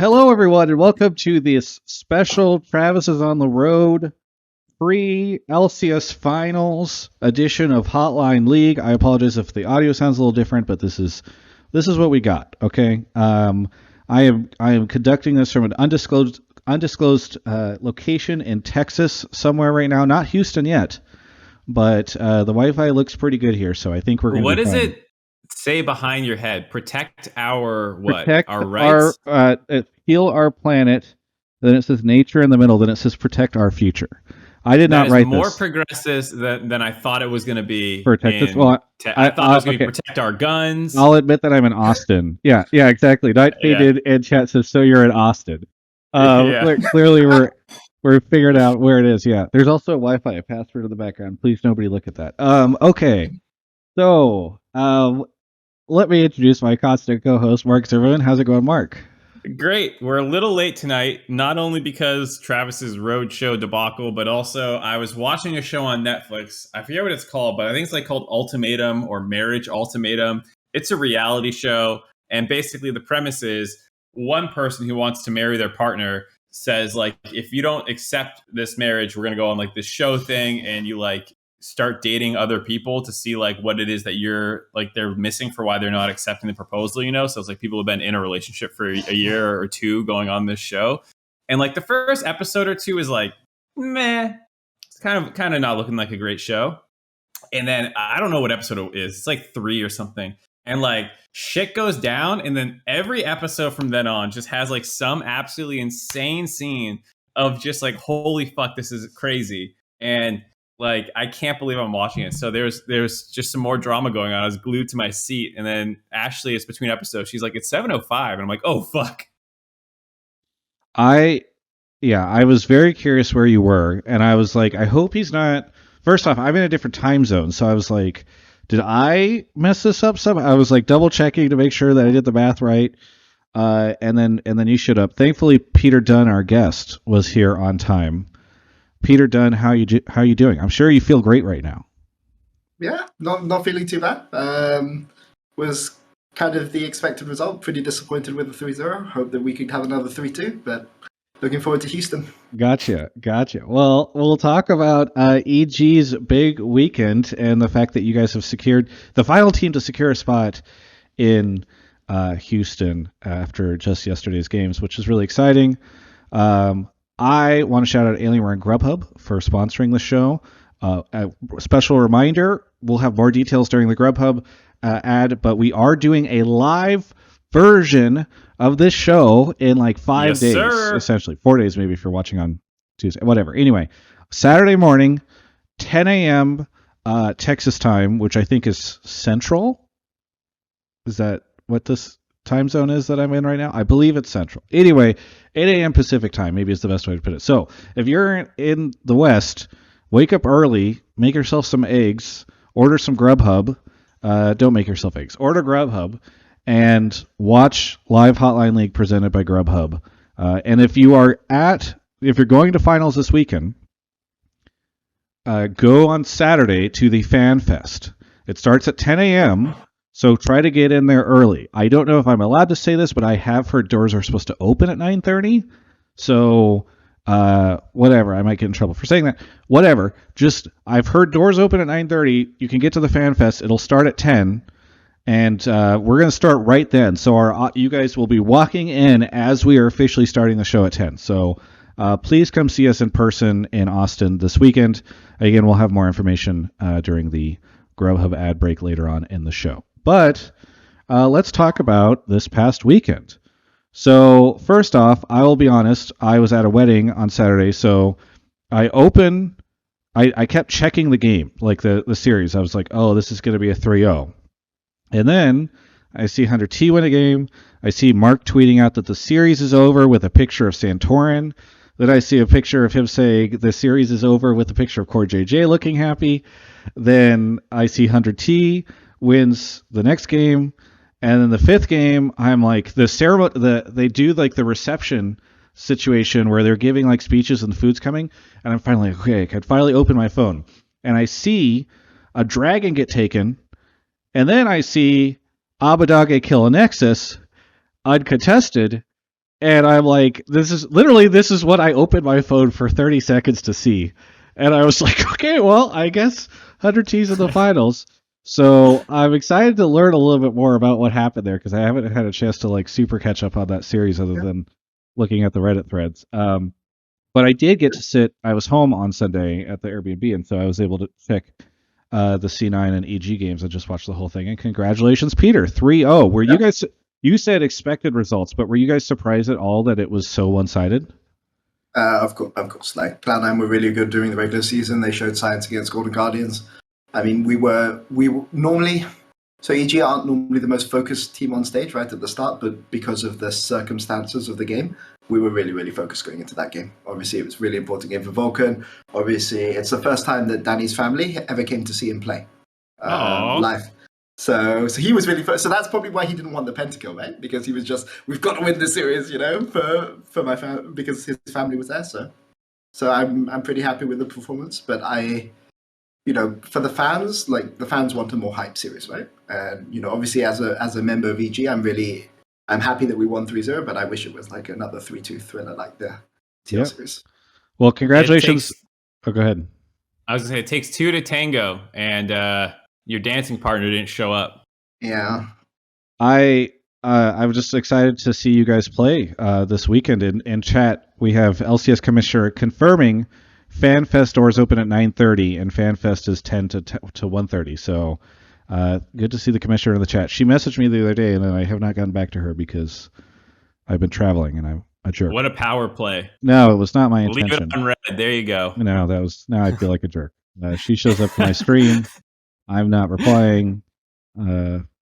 Hello, everyone, and welcome to this special Travis is on the Road pre-LCS Finals edition of Hotline League. I apologize if the audio sounds a little different, but this is what we got. Okay, I am conducting this from an undisclosed location in Texas somewhere right now. Not Houston yet, but the Wi-Fi looks pretty good here, so I think we're going to. What does it say behind your head? Protect our what? Protect our rights? Heal our planet. Then it says nature in the middle. Then it says protect our future. I did not write more this. progressive than I thought it was going to be. Protect this. Well, I thought it was going to be protect our guns. I'll admit that I'm in Austin. Yeah, exactly. Night Faded and chat says, so you're in Austin. Clearly we're figured out where it is. Yeah. There's also a Wi-Fi password in the background. Please nobody look at that. Okay. So let me introduce my constant co-host, Mark Zervan. How's it going, Mark? Great. We're a little late tonight, not only because Travis's road show debacle, but also I was watching a show on Netflix. I forget what it's called, but I think it's called Ultimatum or Marriage Ultimatum. It's a reality show, and basically the premise is one person who wants to marry their partner says, if you don't accept this marriage, we're going to go on this show thing, and you start dating other people to see what it is that you're they're missing for why they're not accepting the proposal, so it's people have been in a relationship for a year or two going on this show, and the first episode or two is meh, it's kind of not looking like a great show, and then I don't know what episode it is, it's 3 or something, and shit goes down, and then every episode from then on just has some absolutely insane scene of just holy fuck, this is crazy, and I can't believe I'm watching it. So there's just some more drama going on. I was glued to my seat, and then Ashley is between episodes. She's like, it's 7:05, and I'm like, oh fuck. I was very curious where you were, and I was like, I hope he's not. First off, I'm in a different time zone, so I was like, did I mess this up somehow? I was double checking to make sure that I did the math right, and then you showed up. Thankfully, Peter Dunn, our guest, was here on time. Peter Dunn, how you doing? I'm sure you feel great right now. Yeah, not feeling too bad. Was kind of the expected result. Pretty disappointed with the 3-0. Hope that we could have another 3-2, but looking forward to Houston. Gotcha. Well, we'll talk about EG's big weekend and the fact that you guys have secured the final team to secure a spot in Houston after just yesterday's games, which is really exciting. I want to shout out Alienware and Grubhub for sponsoring the show. A special reminder, we'll have more details during the Grubhub ad, but we are doing a live version of this show in 5 days, essentially. 4 days maybe if you're watching on Tuesday, whatever. Anyway, Saturday morning, 10 a.m. Texas time, which I think is Central. Is that what this time zone is that I'm in right now? I believe it's Central. Anyway, 8 a.m. Pacific time maybe is the best way to put it. So if you're in the West, wake up early, make yourself some eggs, order some Grubhub. Don't make yourself eggs. Order Grubhub and watch Live Hotline League presented by Grubhub. And if you're going to finals this weekend, go on Saturday to the Fan Fest. It starts at 10 a.m., so try to get in there early. I don't know if I'm allowed to say this, but I have heard doors are supposed to open at 9:30. So whatever. I might get in trouble for saying that. Whatever. I've heard doors open at 9:30. You can get to the Fan Fest. It'll start at 10. And we're going to start right then. So you guys will be walking in as we are officially starting the show at 10. So please come see us in person in Austin this weekend. Again, we'll have more information during the Grubhub ad break later on in the show. But let's talk about this past weekend. So first off, I will be honest, I was at a wedding on Saturday, so I kept checking the game, the series. I was like, oh, this is going to be a 3-0. And then I see Hunter T win a game. I see Mark tweeting out that the series is over with a picture of Santorin. Then I see a picture of him saying the series is over with a picture of Core JJ looking happy. Then I see Hunter T wins the next game, and then the fifth game, I'm like, the ceremony, they do the reception situation where they're giving speeches and the food's coming, and I'm finally okay. I can finally open my phone, and I see a dragon get taken, and then I see Abadage kill a Nexus uncontested, And I'm like, this is what I opened my phone for 30 seconds to see. And I was like, okay, well, I guess 100 teams in the finals. So I'm excited to learn a little bit more about what happened there because I haven't had a chance to like super catch up on that series other than looking at the Reddit threads. But I did get to sit. I was home on Sunday at the Airbnb, and so I was able to check the C9 and EG games and just watch the whole thing. And congratulations, Peter, 3-0. Were you guys? You said expected results, but were you guys surprised at all that it was so one-sided? Of course. Like Cloud9 were really good during the regular season. They showed signs against Golden Guardians. I mean, we were normally. So EG aren't normally the most focused team on stage right at the start, but because of the circumstances of the game, we were really, really focused going into that game. Obviously, it was a really important game for Vulcan. Obviously, it's the first time that Danny's family ever came to see him play live. So he was really so that's probably why he didn't want the pentakill, right? Because he was just, we've got to win this series, for my family, because his family was there. So I'm pretty happy with the performance, but for the fans, like the fans want a more hype series, right? And obviously as a member of EG, I'm happy that we won 3-0, but I wish it was like another 3-2 thriller like the TL series. Well, congratulations. Go ahead. I was gonna say it takes two to tango, and your dancing partner didn't show up. Yeah. I'm just excited to see you guys play this weekend. In chat, we have LCS Commissioner confirming FanFest doors open at 9:30, and FanFest is 10 to 1:30. So good to see the Commissioner in the chat. She messaged me the other day, and then I have not gotten back to her because I've been traveling, and I'm a jerk. What a power play. No, it was not my intention. Leave it on red. There you go. No, now I feel like a jerk. She shows up to my stream. I'm not replying.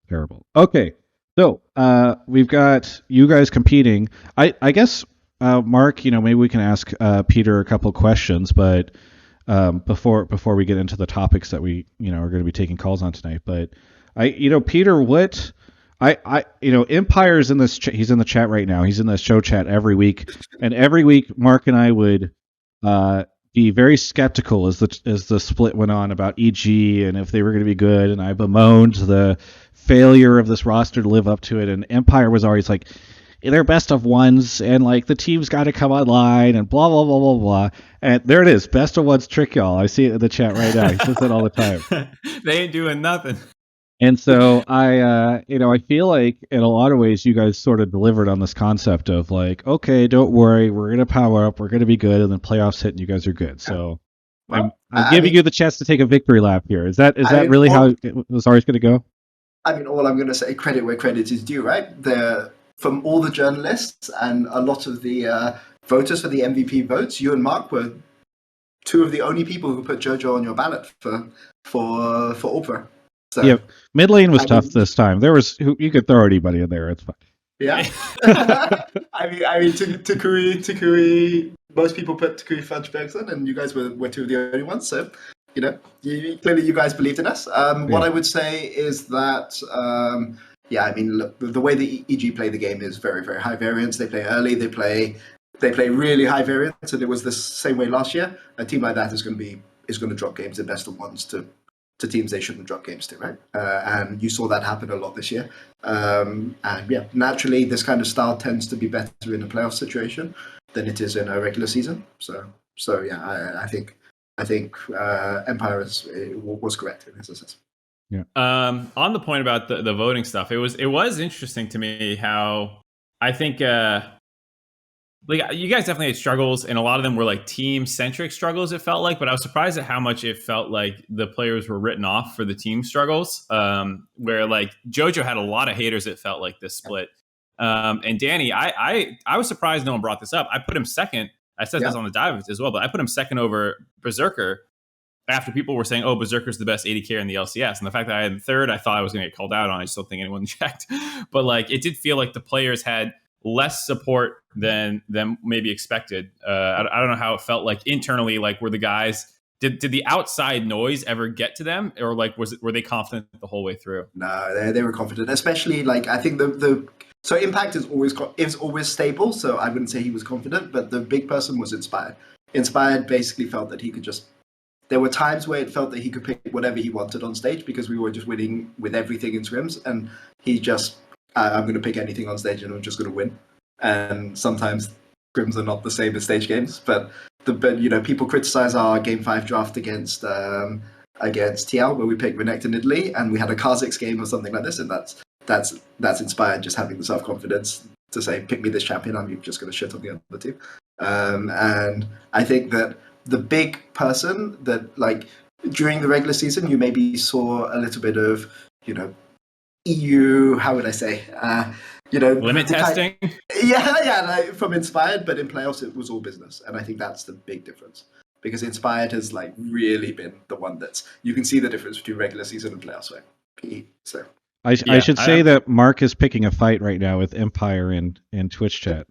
Terrible. Okay. So we've got you guys competing. I guess, Mark, maybe we can ask Peter a couple questions, but before we get into the topics that we are going to be taking calls on tonight. But Peter, what Empire's in this. He's in the chat right now. He's in the show chat every week, and every week Mark and I would be very skeptical as the split went on about EG and if they were going to be good, and I bemoaned the failure of this roster to live up to it, and Empire was always like, they're best of ones, and like the team's got to come online, and blah blah blah blah blah. And there it is, best of ones trick y'all. I see it in the chat right now. He says that all the time. They ain't doing nothing. And so I feel like in a lot of ways you guys sort of delivered on this concept of like, okay, don't worry, we're gonna power up, we're gonna be good, and then playoffs hit and you guys are good. So I'm giving you the chance to take a victory lap here. Is that really how it was always gonna go? I mean, all I'm gonna say, credit where credit is due, right? From all the journalists and a lot of the voters for the MVP votes, you and Mark were two of the only people who put JoJo on your ballot for Ultra. So, yeah, mid lane was tough this time. There was you could throw anybody in there. It's fine. Yeah, I mean, Takui. Most people put Takui Fudge Bergson, and you guys were two of the only ones. So, clearly you guys believed in us. What I would say is that, I mean, look, the way the EG play the game is very, very high variance. They play early. They play really high variance, and it was the same way last year. A team like that is going to drop games in best of ones to teams they shouldn't drop games to, right? And you saw that happen a lot this year. Naturally, this kind of style tends to be better in a playoff situation than it is in a regular season. So I think Empire was correct in his assessment. Yeah. On the point about the voting stuff, it was interesting to me how I think like you guys definitely had struggles, and a lot of them were like team centric struggles, it felt like, but I was surprised at how much it felt like the players were written off for the team struggles, where like JoJo had a lot of haters, it felt like, this split. And Danny, I was surprised no one brought this up. I put him second. I said this on the dive as well, but I put him second over Berserker after people were saying, oh, Berserker's the best AD carry in the LCS. And the fact that I had him third, I thought I was going to get called out on. I just don't think anyone checked. But like, it did feel like the players had less support than maybe expected. I don't know how it felt like internally. Like, were the guys, did the outside noise ever get to them, or like were they confident the whole way through? No, they were confident. Especially like, I think so Impact is always stable. So I wouldn't say he was confident, but the big person was Inspired. Inspired basically felt that he could just. There were times where it felt that he could pick whatever he wanted on stage because we were just winning with everything in scrims, and he just. I'm going to pick anything on stage and I'm just going to win. and sometimes scrims are not the same as stage games. But people criticize our Game 5 draft against TL, where we picked Renekton Italy, and we had a Kha'Zix game or something like this, and that's inspired just having the self-confidence to say, pick me this champion, I'm just going to shit on the other two. And I think that the big person that, like, during the regular season, you maybe saw a little bit of, EU, how would I say, limit testing. Like, from Inspired, but in playoffs it was all business, and I think that's the big difference, because Inspired has like really been the one that's, you can see the difference between regular season and playoffs, right? PE. So I should say that Mark is picking a fight right now with Empire in Twitch chat.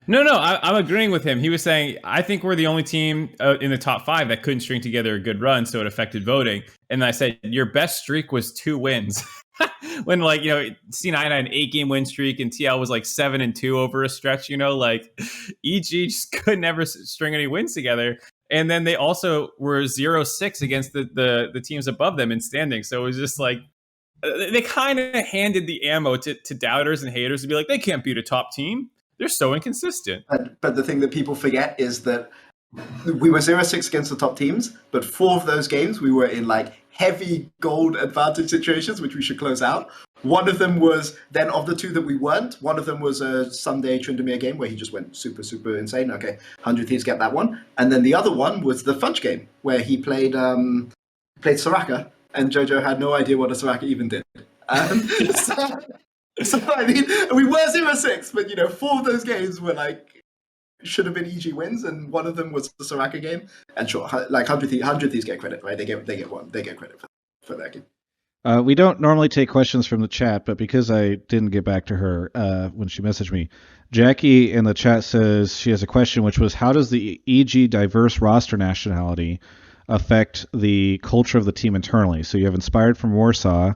No, I'm agreeing with him. He was saying, I think we're the only team in the top 5 that couldn't string together a good run, so it affected voting. And I said, your best streak was 2 wins. When, like, C9 had an 8-game win streak and TL was like 7-2 over a stretch, like EG just could never string any wins together. And then they also were 0-6 against the teams above them in standing. So it was just like, they kind of handed the ammo to doubters and haters to be like, they can't beat a top team. They're so inconsistent. But the thing that people forget is that we were 0-6 against the top teams, but 4 of those games we were in like heavy gold advantage situations, which we should close out. One of them was, then of the 2 that we weren't, one of them was a Sunday Tryndamere game where he just went super, super insane. Okay, 100 Thieves get that one. And then the other one was the Fudge game where he played Soraka, and Jojo had no idea what a Soraka even did. So I mean, we were 0-6, but 4 of those games were like, should have been EG wins, and one of them was the Soraka game. And sure, like 100 Thieves get credit, right? They get credit for that game. We don't normally take questions from the chat, but because I didn't get back to her when she messaged me, Jackie in the chat says she has a question, which was, how does the EG diverse roster nationality affect the culture of the team internally? So you have Inspired from Warsaw,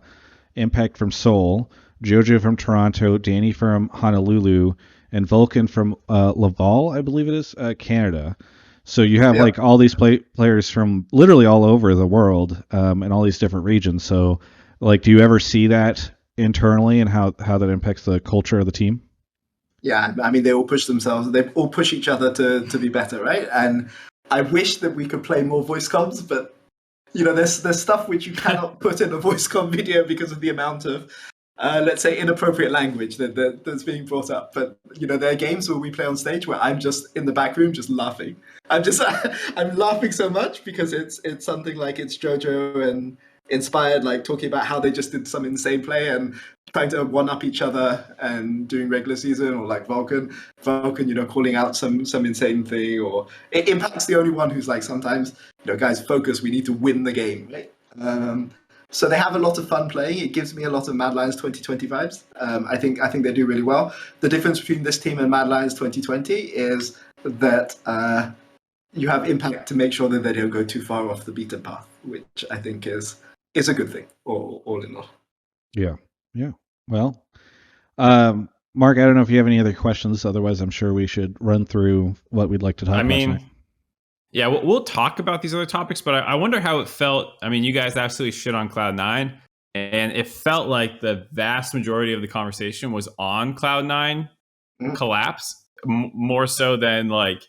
Impact from Seoul, Jojo from Toronto, Danny from Honolulu, and Vulcan from Laval, I believe it is, Canada. So you have like all these players from literally all over the world and all these different regions. So, like, do you ever see that internally and how that impacts the culture of the team? Yeah, I mean, they all push themselves. They all push each other to be better, right? And I wish that we could play more voice comms, but there's stuff which you cannot put in a voice comm video because of the amount of let's say inappropriate language that's being brought up. But there are games where we play on stage where I'm just in the back room just laughing. I'm laughing so much because it's something like it's Jojo and Inspired, like talking about how they just did some insane play and trying to one up each other and doing regular season, or like Vulcan, calling out some insane thing, or Impact's the only one who's like, sometimes, guys, focus, we need to win the game, right? So they have a lot of fun playing. It gives me a lot of Mad Lions 2020 vibes. I think they do really well. The difference between this team and Mad Lions 2020 is that you have Impact to make sure that they don't go too far off the beaten path, which I think is a good thing, all in all. Yeah. Well, Mark, I don't know if you have any other questions. Otherwise, I'm sure we should run through what we'd like to talk about tonight. Yeah, we'll talk about these other topics, but I wonder how it felt. I mean, you guys absolutely shit on Cloud9, and it felt like the vast majority of the conversation was on Cloud9 collapse, more so than like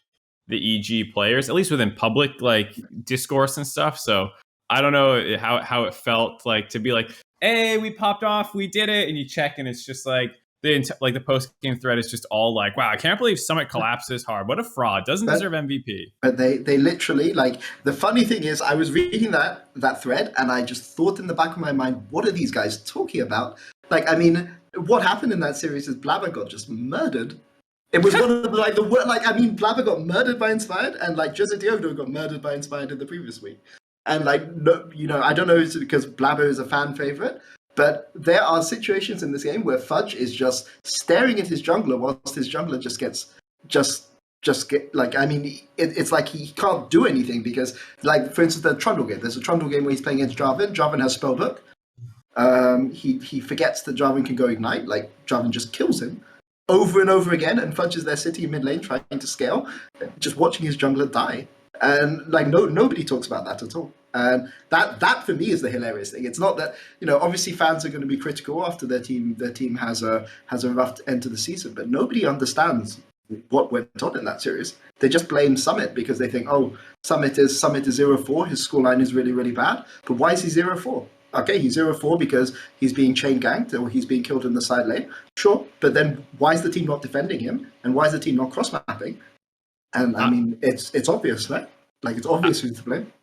the EG players, at least within public like discourse and stuff. So I don't know how it felt like to be like, hey, we popped off, we did it, and you check, and it's just like the post game thread is just all like, wow, I can't believe Summit collapsed this hard. What a fraud! Doesn't deserve MVP. But they literally, like, the funny thing is, I was reading that thread, and I just thought in the back of my mind, what are these guys talking about? Like, I mean, what happened in that series is Blabber got just murdered. It was one of the Blabber got murdered by Inspired, and like Jose Diogo got murdered by Inspired in the previous week. And like, I don't know if it's because Blabber is a fan favorite, but there are situations in this game where Fudge is just staring at his jungler whilst his jungler it's like he can't do anything because, like, for instance, the Trundle game. There's a Trundle game where he's playing against Jarvan. Jarvan has Spellbook. He forgets that Jarvan can go Ignite. Like, Jarvan just kills him over and over again, and Fudge is there sitting in mid lane trying to scale, just watching his jungler die. And like, nobody talks about that at all. And that for me is the hilarious thing. It's not that, obviously fans are going to be critical after their team has a rough end to the season, but nobody understands what went on in that series. They just blame Summit because they think, oh, Summit is 0-4. His scoreline is really, really bad. But why is he 0-4? Okay, he's 0-4 because he's being chain ganked or he's being killed in the side lane. Sure, but then why is the team not defending him? And why is the team not cross mapping? And I mean, it's obvious, right? Like, it's obvious who's to blame.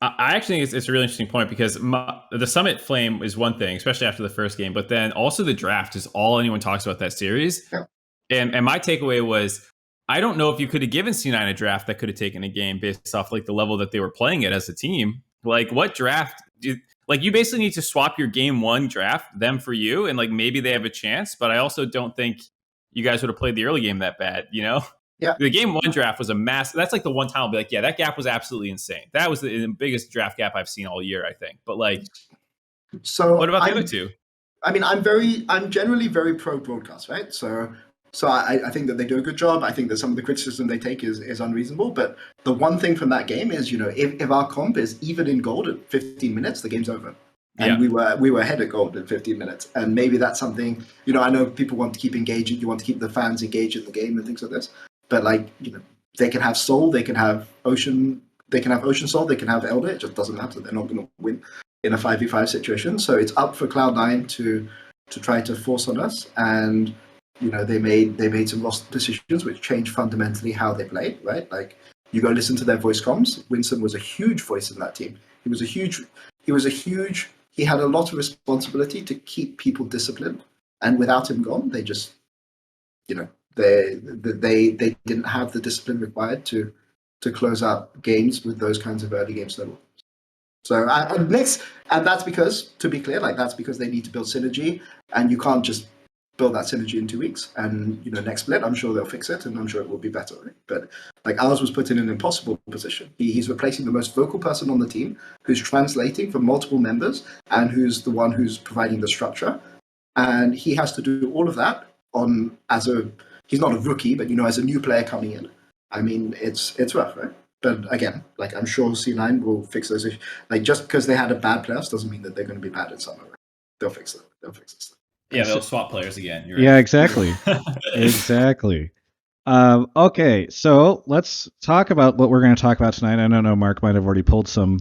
I actually think it's a really interesting point because the Summit Flame is one thing, especially after the first game, but then also the draft is all anyone talks about that series. Yeah. And my takeaway was, I don't know if you could have given C9 a draft that could have taken a game based off like the level that they were playing it as a team. Like, what draft? You basically need to swap your game one draft, them for you, and like maybe they have a chance. But I also don't think you guys would have played the early game that bad, Yeah. The game one draft was a mass. That's like the one time I'll be like, yeah, that gap was absolutely insane. That was the biggest draft gap I've seen all year, I think. But like, so what about the other two? I mean, I'm generally very pro broadcast, right? So I think that they do a good job. I think that some of the criticism they take is unreasonable. But the one thing from that game is, if our comp is even in gold at 15 minutes, the game's over. And we were ahead at gold in 15 minutes. And maybe that's something, I know people want to keep engaging. You want to keep the fans engaged in the game and things like this. But like, they can have Soul, they can have Ocean Soul, they can have Elder. It just doesn't matter. They're not going to win in a 5v5 situation. So it's up for Cloud9 to try to force on us. And they made some lost decisions which changed fundamentally how they played, right? Like, you go listen to their voice comms. Winston was a huge voice in that team. He had a lot of responsibility to keep people disciplined. And without him gone, they just, they didn't have the discipline required to close out games with those kinds of early game snowballs. So and that's because, to be clear, that's because they need to build synergy, and you can't just build that synergy in 2 weeks. And next split, I'm sure they'll fix it, and I'm sure it will be better. Right? But like, ours was put in an impossible position. He's replacing the most vocal person on the team, who's translating for multiple members, and who's the one who's providing the structure. And he has to do all of that he's not a rookie, but as a new player coming in. I mean, it's rough, right? But again, like, I'm sure C9 will fix those issues. Like, just because they had a bad playoffs doesn't mean that they're going to be bad in summer. Right? They'll fix it. They'll fix this. Yeah, they'll swap players again. You're Yeah, right. exactly. Exactly. Okay, so let's talk about what we're going to talk about tonight. I don't know, Mark might have already pulled some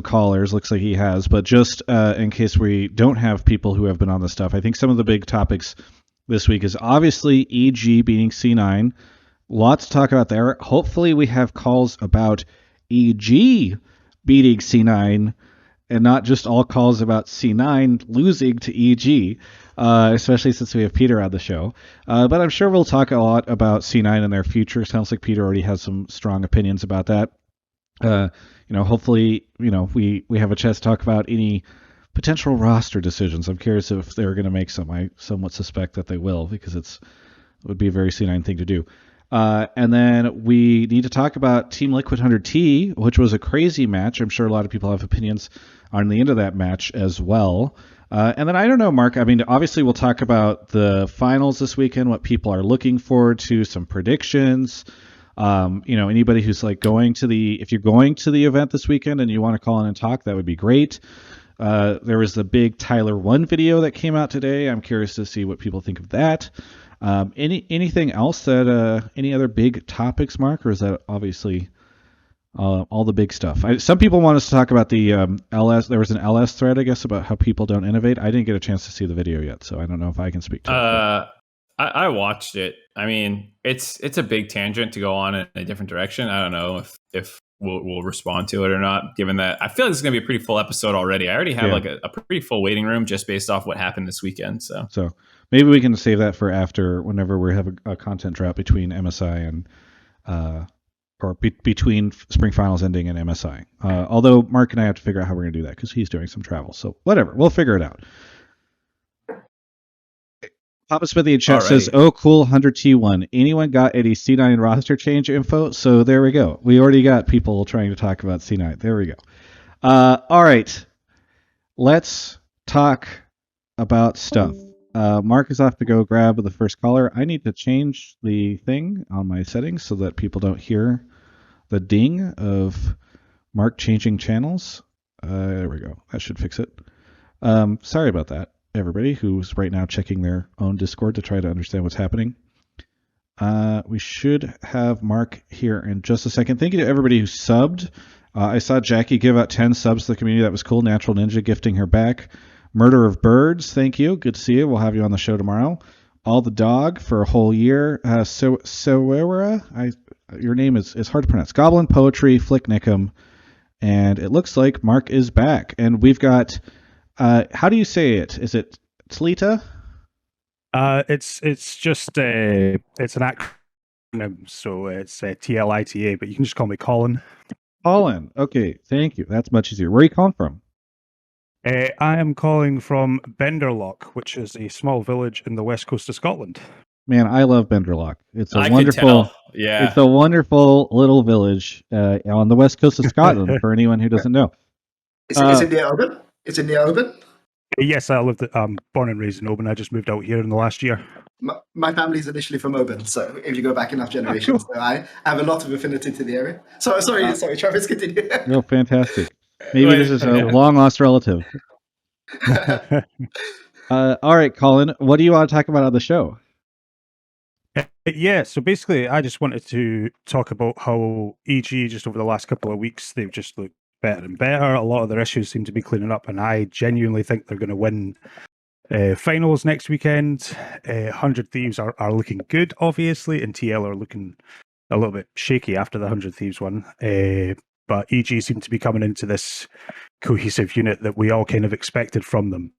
callers. Looks like he has, but just in case we don't have people who have been on this stuff, I think some of the big topics this week is obviously EG beating C9. Lots to talk about there. Hopefully we have calls about EG beating C9 and not just all calls about C9 losing to EG, especially since we have Peter on the show. But I'm sure we'll talk a lot about C9 and their future. Sounds like Peter already has some strong opinions about that. Hopefully, we have a chance to talk about any potential roster decisions. I'm curious if they're going to make some. I somewhat suspect that they will, because it would be a very C9 thing to do. And then we need to talk about Team Liquid 100T, which was a crazy match. I'm sure a lot of people have opinions on the end of that match as well. And then I don't know, Mark. I mean, obviously we'll talk about the finals this weekend, what people are looking forward to, some predictions. Anybody who's like if you're going to the event this weekend and you want to call in and talk, that would be great. There was the big Tyler 1 video that came out today. I'm curious to see what people think of that. Anything else that any other big topics, Mark, or is that obviously all the big stuff? Some people want us to talk about the LS. There was an LS thread, I guess, about how people don't innovate. I didn't get a chance to see the video yet, so I don't know if I can speak to it. I watched it. I mean, it's a big tangent to go on in a different direction. I don't know if we'll respond to it or not, given that I feel like this is going to be a pretty full episode already. I already have like a pretty full waiting room just based off what happened this weekend. So maybe we can save that for after, whenever we have a content drop between MSI and between spring finals ending and MSI. Although Mark and I have to figure out how we're going to do that because he's doing some travel. So whatever, we'll figure it out. Papa Smithy in chat says, "Oh, cool, 100T1. Anyone got any C9 roster change info?" So there we go. We already got people trying to talk about C9. There we go. All right, let's talk about stuff. Mark is off to go grab the first caller. I need to change the thing on my settings so that people don't hear the ding of Mark changing channels. There we go. That should fix it. Sorry about that, everybody who's right now checking their own Discord to try to understand what's happening. We should have Mark here in just a second. Thank you to everybody who subbed. I saw Jackie give out 10 subs to the community. That was cool. Natural Ninja gifting her back. Murder of Birds, thank you. Good to see you. We'll have you on the show tomorrow. All the Dog for a whole year. Sewera, your name is hard to pronounce. Goblin Poetry, Flick Nickum. And it looks like Mark is back. And we've got, how do you say it? Is it TLITA? It's just it's an acronym, so it's TLITA, but you can just call me Colin. Colin. Okay, thank you. That's much easier. Where are you calling from? I am calling from Benderloch, which is a small village in the west coast of Scotland. Man, I love Benderloch. It's a I wonderful, could tell. Yeah. It's a wonderful little village on the west coast of Scotland. For anyone who doesn't know, Is it near Oban? Is it near Oban? Yes, I lived. Born and raised in Oban. I just moved out here in the last year. My family's initially from Oban, so if you go back enough generations, cool. so I have a lot of affinity to the area. Sorry, Travis, continue. no, fantastic. Maybe this is a long lost relative. All right, Colin, what do you want to talk about on the show? Yeah, so basically, I just wanted to talk about how EG, just over the last couple of weeks, they've just looked better and better. A lot of their issues seem to be cleaning up, and I genuinely think they're going to win finals next weekend. 100 Thieves are looking good, obviously, and TL are looking a little bit shaky after the 100 Thieves one. But EG seem to be coming into this cohesive unit that we all kind of expected from them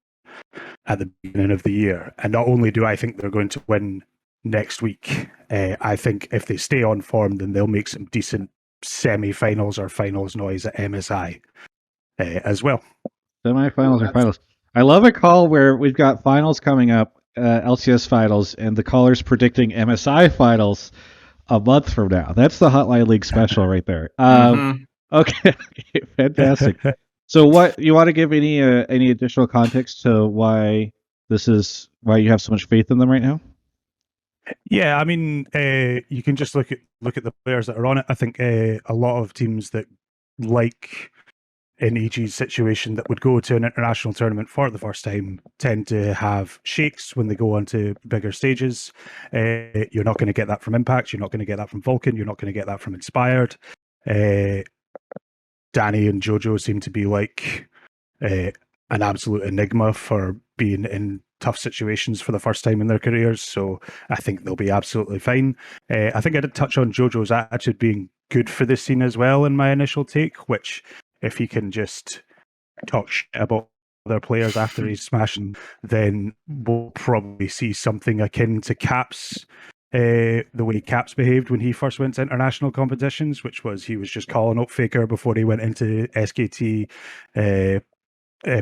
at the beginning of the year. And not only do I think they're going to win next week, I think if they stay on form, then they'll make some decent semi-finals or finals noise at MSI as well. Semi-finals or finals. I love a call where we've got finals coming up, LCS finals, and the caller's predicting MSI finals a month from now. That's the Hotline League special right there. Okay, fantastic. So, what you want to give any additional context to why you have so much faith in them right now? Yeah, I mean, you can just look at the players that are on it. I think a lot of teams that, like in EG's situation, that would go to an international tournament for the first time tend to have shakes when they go onto bigger stages. You're not going to get that from Impact. You're not going to get that from Vulcan. You're not going to get that from Inspired. Danny and Jojo seem to be like an absolute enigma for being in tough situations for the first time in their careers, so I think they'll be absolutely fine. I think I did touch on Jojo's attitude being good for this scene as well in my initial take, which if he can just talk shit about other players after he's smashing, then we'll probably see something akin to Caps, the way Caps behaved when he first went to international competitions, which was he was just calling up Faker before he went into SKT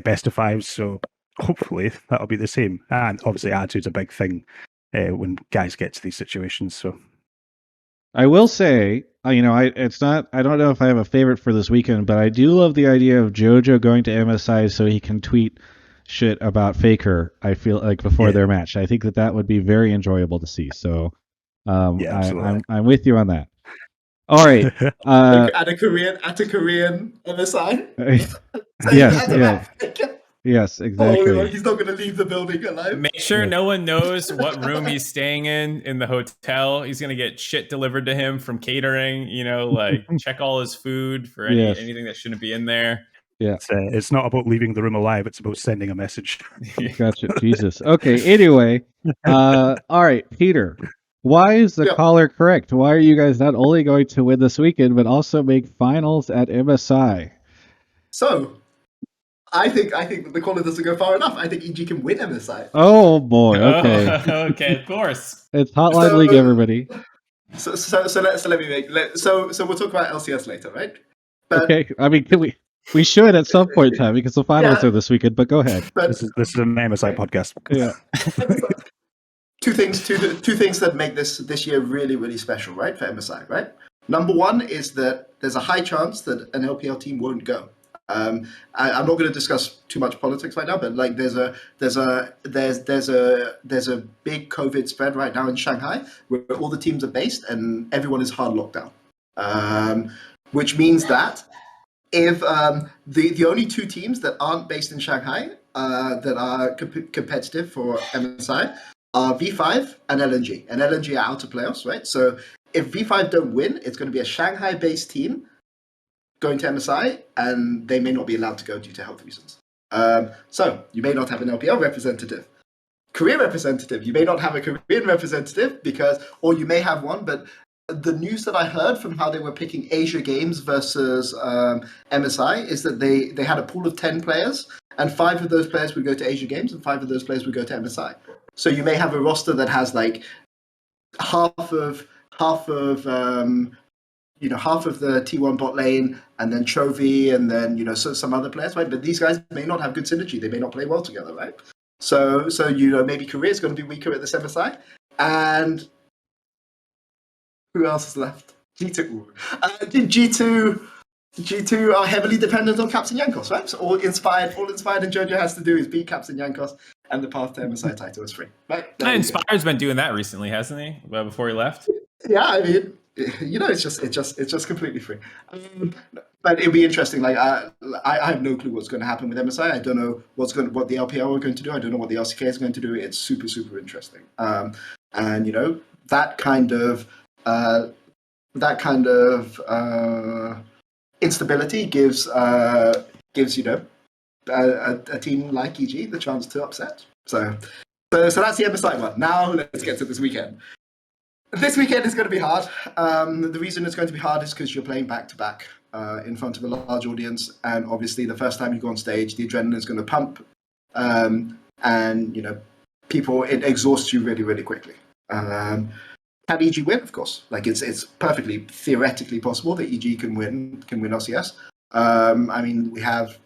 best of fives, so hopefully that'll be the same. And obviously attitude's a big thing when guys get to these situations. So I will say, I don't know if I have a favorite for this weekend, but I do love the idea of Jojo going to MSI so he can tweet shit about Faker, I feel like, before their match. I think that would be very enjoyable to see. So I'm with you on that. All right. At a Korean MSI. Yes, exactly. Oh, he's not going to leave the building alive. Make sure no one knows what room he's staying in the hotel. He's going to get shit delivered to him from catering. Check all his food for anything that shouldn't be in there. Yeah, it's not about leaving the room alive. It's about sending a message. Gotcha. Jesus. Okay. Anyway, all right, Peter. Why is the caller correct? Why are you guys not only going to win this weekend, but also make finals at MSI? So, I think that the caller doesn't go far enough. I think EG can win MSI. Oh boy. Okay. Okay. Of course. It's Hotline League, everybody. So let me make. So we'll talk about LCS later, right? But, okay. I mean, we should at some point in time because the finals are this weekend. But go ahead. But, this is an MSI podcast. Yeah. Two things that make this year really, really special, right, for MSI, right? Number one is that there's a high chance that an LPL team won't go. I'm not going to discuss too much politics right now, but like there's a big COVID spread right now in Shanghai where all the teams are based and everyone is hard locked down, which means that if the only two teams that aren't based in Shanghai that are competitive for MSI are V5 and LNG. And LNG are out of playoffs, right? So if V5 don't win, it's going to be a Shanghai-based team going to MSI, and they may not be allowed to go due to health reasons. So you may not have an LPL representative. Korean representative, you may not have a Korean representative or you may have one, but the news that I heard from how they were picking Asia Games versus MSI is that they had a pool of 10 players, and 5 of those players would go to Asia Games, and 5 of those players would go to MSI. So you may have a roster that has like half of the T1 bot lane, and then Chovy, and then some other players, right? But these guys may not have good synergy. They may not play well together, right? So maybe Korea is going to be weaker at this MSI, and who else is left? G2. G2 are heavily dependent on Captain Yankos, right? So all inspired and Jojo has to do is beat Captain Yankos, and the path to MSI title is free. Right? Inspired's been doing that recently, hasn't he? Before he left. Yeah, I mean, it's just completely free. But it'll be interesting. Like I have no clue what's going to happen with MSI. I don't know what the LPL are going to do. I don't know what the LCK is going to do. It's super, super interesting. And that kind of instability gives a team like EG the chance to upset. So that's the MSI one. Now let's get to this weekend. This weekend is going to be hard. The reason it's going to be hard is because you're playing back-to-back in front of a large audience, and obviously the first time you go on stage, the adrenaline is going to pump, and people, it exhausts you really, really quickly. Can EG win? Of course. Like it's perfectly theoretically possible that EG can win LCS. I mean, we have.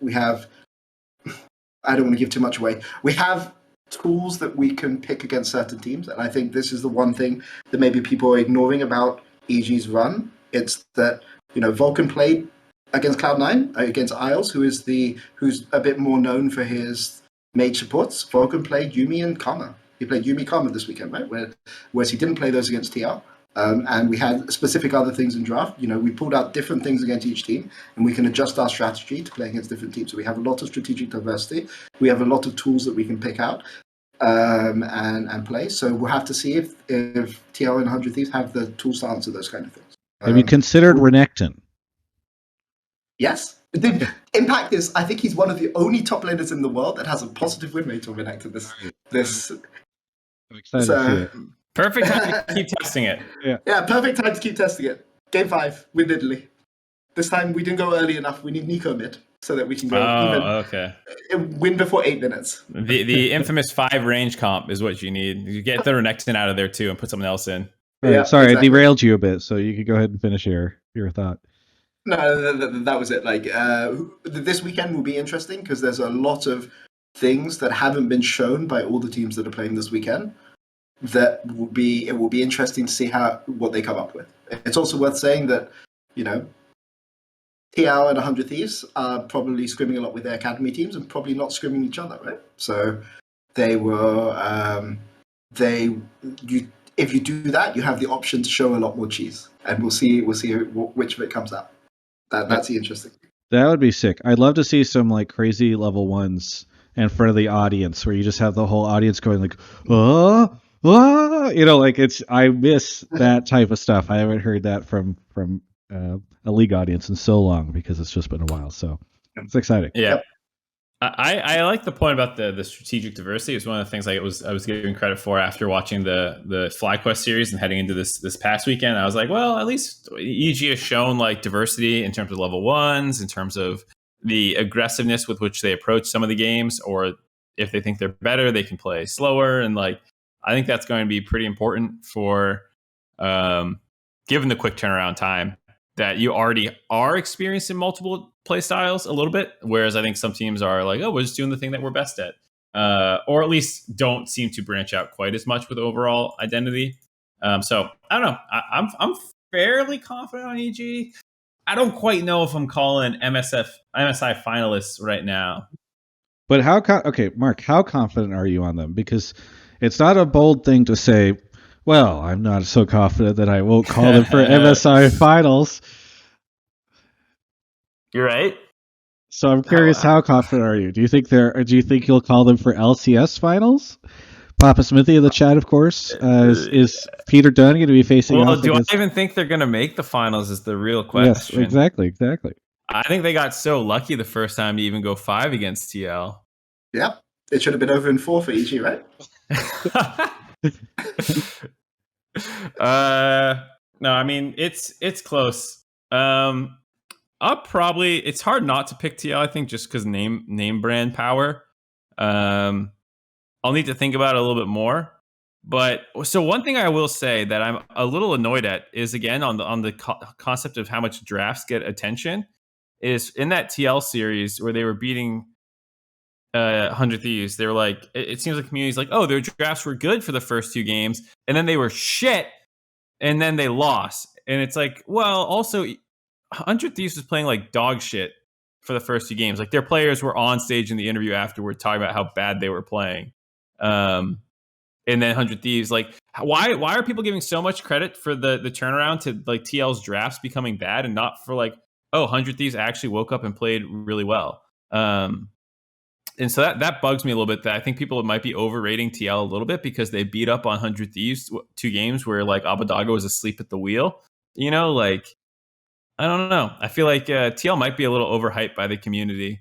I don't want to give too much away. We have tools that we can pick against certain teams, and I think this is the one thing that maybe people are ignoring about EG's run. It's that Vulcan played against Cloud9, against Isles, who's a bit more known for his mage supports. Vulcan played Yuumi and Karma. He played Yuumi Karma this weekend, right? Whereas he didn't play those against TL. And we had specific other things in draft. We pulled out different things against each team, and we can adjust our strategy to play against different teams. So we have a lot of strategic diversity. We have a lot of tools that we can pick out and play. So we'll have to see if TL and 100 Thieves have the tools to answer those kind of things. Have you considered Renekton? Yes. The impact is, I think he's one of the only top laners in the world that has a positive win rate on Renekton. I'm excited to see it. Perfect time to keep testing it. Yeah, perfect time to keep testing it. Game 5, win Italy. This time we didn't go early enough. We need Nico mid so that we can go win before 8 minutes. The infamous 5 range comp is what you need. You get the Renekton out of there too and put something else in. Right, yeah, sorry, exactly. I derailed you a bit, so you could go ahead and finish your thought. No, that was it. Like this weekend will be interesting because there's a lot of things that haven't been shown by all the teams that are playing this weekend. It will be interesting to see what they come up with. It's also worth saying that TL and 100 Thieves are probably scrimming a lot with their academy teams and probably not scrimming each other, right? So they will if you do that, you have the option to show a lot more cheese, and we'll see which of it comes out. That's the interesting thing. That would be sick. I'd love to see some like crazy level 1s in front of the audience where you just have the whole audience going like, I miss that type of stuff. I haven't heard that from a league audience in so long because it's just been a while. So it's exciting. Yeah. Yep. I like the point about the strategic diversity. It's one of the things I was giving credit for after watching the FlyQuest series and heading into this past weekend. I was like, well, at least EG has shown like diversity in terms of level 1s, in terms of the aggressiveness with which they approach some of the games, or if they think they're better, they can play slower. And like, I think that's going to be pretty important for given the quick turnaround time that you already are experiencing multiple play styles a little bit, whereas I think some teams are like, oh, we're just doing the thing that we're best at, or at least don't seem to branch out quite as much with overall identity. So I don't know. I'm fairly confident on EG. I don't quite know if I'm calling MSI finalists right now. But Mark, how confident are you on them? Because it's not a bold thing to say, well, I'm not so confident that I won't call them for MSI finals. You're right. So I'm curious, how confident are you? Do you think you'll call them for LCS finals? Papa Smithy in the chat, of course. Is Peter Dunn going to be facing off do against... I even think they're going to make the finals is the real Yes, question. exactly. I think they got so lucky the first time to even go 5 against TL. Yep. It should have been over in 4 for EG, right? No, I mean it's close. It's hard not to pick TL, I think, just because name brand power. I'll need to think about it a little bit more. But so one thing I will say that I'm a little annoyed at is, again, on the concept of how much drafts get attention, is in that TL series where they were beating 100 Thieves. They were like, it seems like the community's like, oh, their drafts were good for the first 2 games, and then they were shit, and then they lost. And it's like, well, also 100 Thieves was playing like dog shit for the first 2 games. Like, their players were on stage in the interview afterward talking about how bad they were playing. And then 100 Thieves, like, why are people giving so much credit for the turnaround to like TL's drafts becoming bad, and not for like, oh, 100 Thieves actually woke up and played really well? And so that bugs me a little bit, that I think people might be overrating TL a little bit because they beat up on 100 Thieves 2 games where like Abadaga was asleep at the wheel. You know, like, I don't know. I feel like TL might be a little overhyped by the community.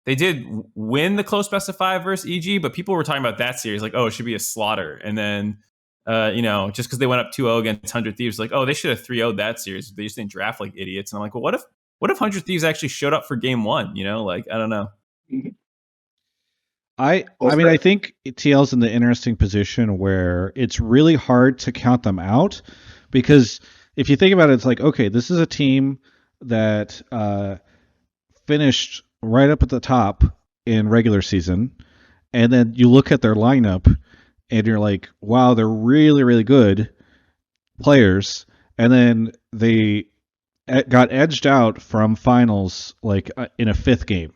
They did win the close best of 5 versus EG, but people were talking about that series like, oh, it should be a slaughter. And then, just because they went up 2-0 against 100 Thieves, like, oh, they should have 3-0'd that series. They just didn't draft like idiots. And I'm like, well, what if 100 Thieves actually showed up for game 1? You know, like, I don't know. I mean, I think TL's in the interesting position where it's really hard to count them out, because if you think about it, it's like, okay, this is a team that finished right up at the top in regular season, and then you look at their lineup and you're like, wow, they're really, really good players, and then they got edged out from finals like in a 5th game.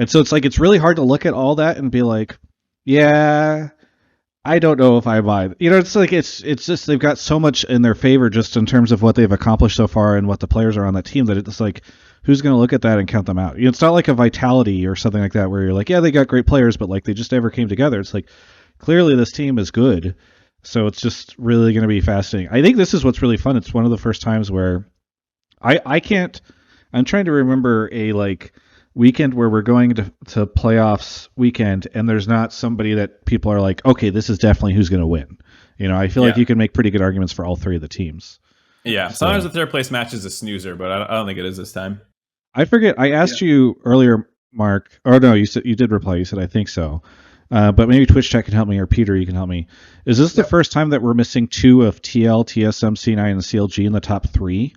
And so it's like, it's really hard to look at all that and be like, yeah, I don't know if I buy. You know, it's like, it's just, they've got so much in their favor just in terms of what they've accomplished so far and what the players are on that team, that it's like, who's going to look at that and count them out? You know, it's not like a Vitality or something like that where you're like, yeah, they got great players, but like they just never came together. It's like, clearly this team is good. So it's just really going to be fascinating. I think this is what's really fun. It's one of the first times where I'm trying to remember a like weekend where we're going to playoffs weekend and there's not somebody that people are like, okay, this is definitely who's going to win. You know, I feel like you can make pretty good arguments for all 3 of the teams. Yeah, sometimes the 3rd place match is a snoozer, but I don't think it is this time. I forget. I asked you earlier, Mark. Or no, you said you did reply. You said I think so. But maybe Twitch Chat can help me, or Peter, you can help me. Is this the first time that we're missing 2 of TL, TSM, C9, and CLG in the top 3?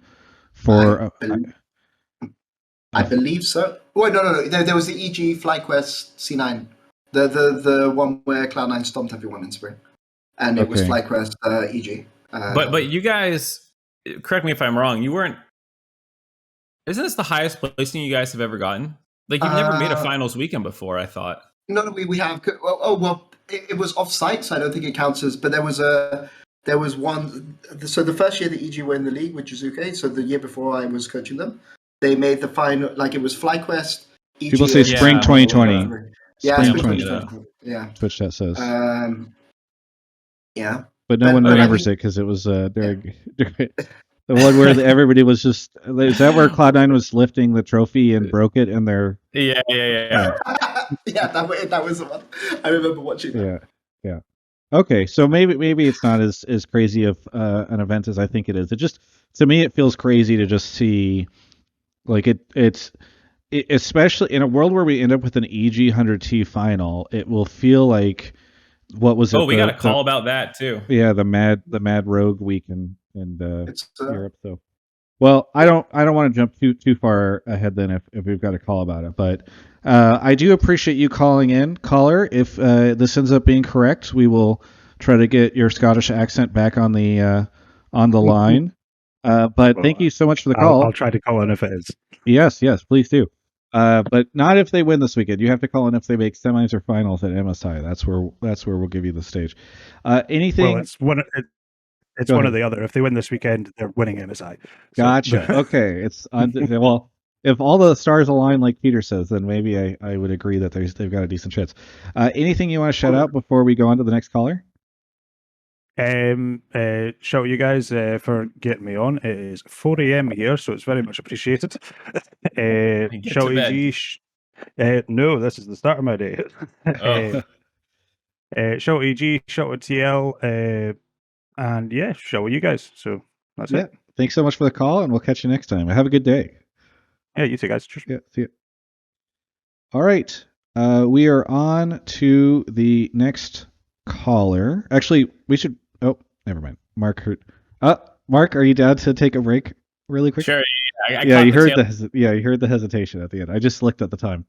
I believe so. Oh, no. There was the EG FlyQuest C9, the one where Cloud9 stomped everyone in spring, and it was FlyQuest EG. But you guys, correct me if I'm wrong, you weren't. Isn't this the highest placing you guys have ever gotten? Like, you've never made a finals weekend before, I thought. No, we have. It was off-site, so I don't think it counts as. But there was one. So the first year that EG were in the league with Jizuke, so the year before I was coaching them, they made the final. Like, it was FlyQuest. EG, people say spring 2020. Yeah, spring 2020. Yeah. Twitch Chat says. Yeah. But no one remembers it because it was during the one where everybody was just. Is that where Cloud9 was lifting the trophy and broke it in their? Yeah. Yeah, that was the one. I remember watching that. Yeah. Okay, so maybe it's not as crazy of an event as I think it is. It just, to me, it feels crazy to just see, like, it's especially in a world where we end up with an EG 100T final. It will feel like what was it? Oh, we got a call about that too. Yeah, the Mad Rogue week in Europe. So, well, I don't want to jump too far ahead then if we've got a call about it, but I do appreciate you calling in, caller. If this ends up being correct, we will try to get your Scottish accent back on the line. But thank you so much for the call. I'll try to call in if it is. Yes, please do. But not if they win this weekend. You have to call in if they make semis or finals at MSI. That's where we'll give you the stage. Anything? Well, It's Go one or ahead. the other. If they win this weekend, they're winning MSI. Gotcha. Okay. It's well, if all the stars align like Peter says, then maybe I would agree that they've got a decent chance. Anything you want to shout out before we go on to the next caller? Shout out you guys for getting me on. It is 4 a.m. here, so it's very much appreciated. Get Shout to out bed. EG. No, this is the start of my day. Oh. Shout out EG, shout out TL, and yeah, shout out you guys. So that's Yeah. it. Thanks so much for the call, and we'll catch you next time. Have a good day. Yeah, you two guys. Cheers. Yeah. See you. All right. We are on to the next caller. Actually, we should. Oh, never mind. Mark heard. Mark, are you down to take a break really quick? Sure. I Yeah, caught you the heard tail- you heard the hesitation at the end. I just looked at the time.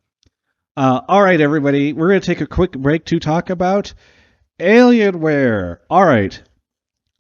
All right, everybody, we're going to take a quick break to talk about Alienware. All right.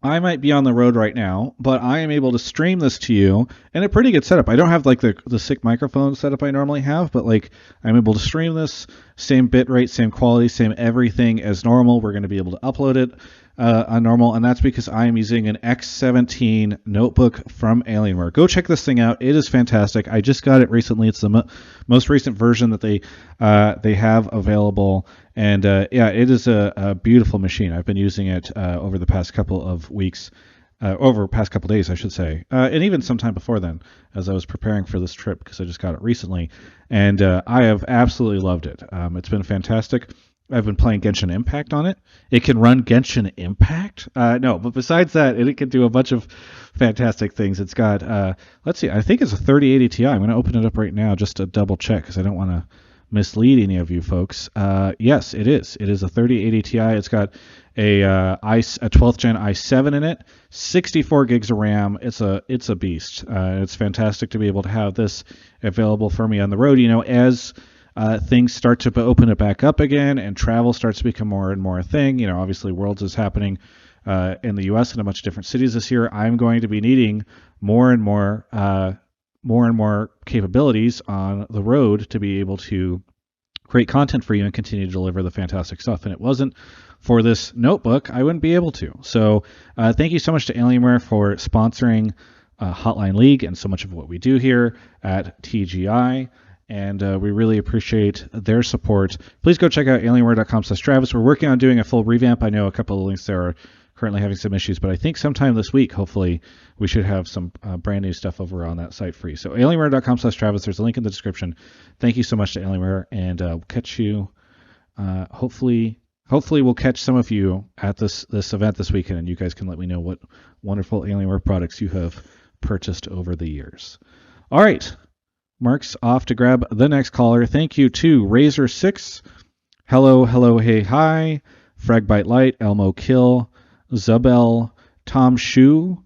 I might be on the road right now, but I am able to stream this to you in a pretty good setup. I don't have like the sick microphone setup I normally have, but like I'm able to stream this, same bit rate, same quality, same everything as normal. We're going to be able to upload it on normal, and that's because I am using an X17 notebook from Alienware. Go check this thing out. It is fantastic. I just got it recently. It's the most recent version that they have available. And yeah, it is a beautiful machine. I've been using it over the past couple of weeks, over the past couple of days, I should say, and even sometime before then, as I was preparing for this trip, because I just got it recently, and I have absolutely loved it. It's been fantastic. I've been playing Genshin Impact on it. It can run Genshin Impact? No, but besides that, it can do a bunch of fantastic things. It's got, let's see, I think it's a 3080 Ti. I'm going to open it up right now just to double check, because I don't want to mislead any of you folks. Yes, it is. It is a 3080 Ti. It's got a 12th gen i7 in it, 64 gigs of RAM. It's a beast. It's fantastic to be able to have this available for me on the road. You know, as things start to open it back up again and travel starts to become more and more a thing. You know, obviously Worlds is happening in the U.S. and a bunch of different cities this year. I'm going to be needing more and more capabilities on the road to be able to create content for you and continue to deliver the fantastic stuff. And it wasn't for this notebook, I wouldn't be able to. So thank you so much to Alienware for sponsoring Hotline League and so much of what we do here at TGI. And we really appreciate their support. Please go check out alienware.com/Travis. We're working on doing a full revamp. I know a couple of links there are currently having some issues, but I think sometime this week, hopefully, we should have some brand new stuff over on that site for you. So alienware.com/Travis. There's a link in the description. Thank you so much to Alienware, and we'll catch you. Hopefully we'll catch some of you at this event this weekend, and you guys can let me know what wonderful Alienware products you have purchased over the years. All right. Mark's off to grab the next caller. Thank you to Razor6, Hello, Hey, Hi, Fragbite Light, Elmo Kill, Zubel, Tom Shu,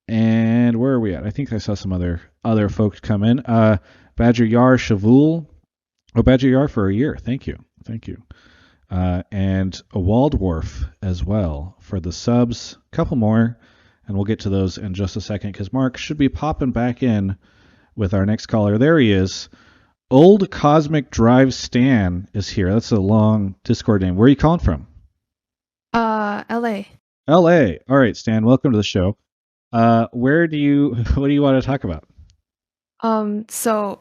and where are we at? I think I saw some other folks come in. Badger Yar Shavul. Oh, Badger Yar for a year. Thank you. And a Waldorf as well for the subs. A couple more, and we'll get to those in just a second because Mark should be popping back in with our next caller. There he is. Old Cosmic Drive Stan is here. That's a long Discord name. Where are you calling from? LA. LA. All right, Stan, welcome to the show. What do you want to talk about? So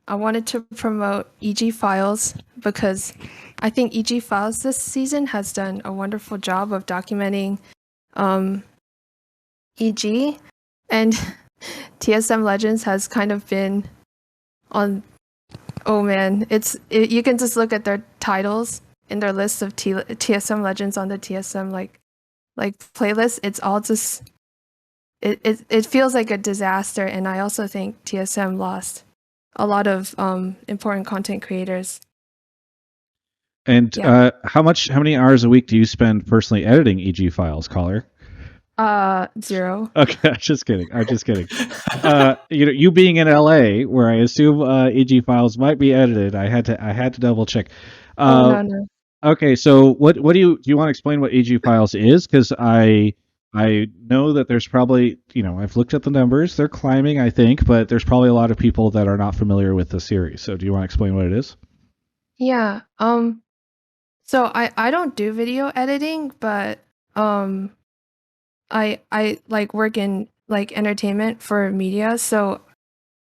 I wanted to promote EG Files because I think EG Files this season has done a wonderful job of documenting EG, and TSM Legends has kind of been on. Oh man, you can just look at their titles in their list of TSM Legends on the TSM like playlist. It's all just it feels like a disaster, and I also think TSM lost a lot of important content creators. And Yeah. how many hours a week do you spend personally editing EG Files, caller? 0. Okay, I'm just kidding. You being in LA, where I assume EG Files might be edited, I had to double check. No. Okay, so what do you want to explain what EG Files is? Because I know that there's probably, I've looked at the numbers, they're climbing, I think, but there's probably a lot of people that are not familiar with the series. So do you want to explain what it is? Yeah. So I don't do video editing, but I like work in like entertainment for media, so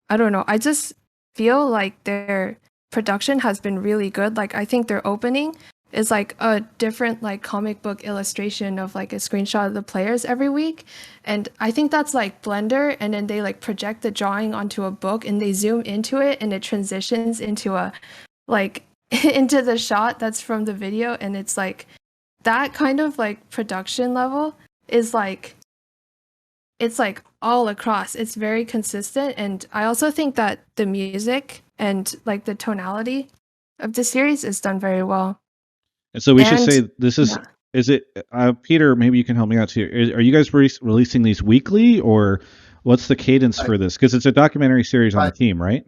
I don't know. I just feel like their production has been really good. Like I think their opening is like a different like comic book illustration of like a screenshot of the players every week. And I think that's like Blender, and then they like project the drawing onto a book and they zoom into it and it transitions into a like into the shot that's from the video, and it's like that kind of like production level is like it's like all across. It's very consistent, and I also think that the music and like the tonality of the series is done very well. And so we should And say this is yeah. is it Peter? Maybe you can help me out too. Are you guys releasing these weekly, or what's the cadence for this? Because it's a documentary series on the team, right?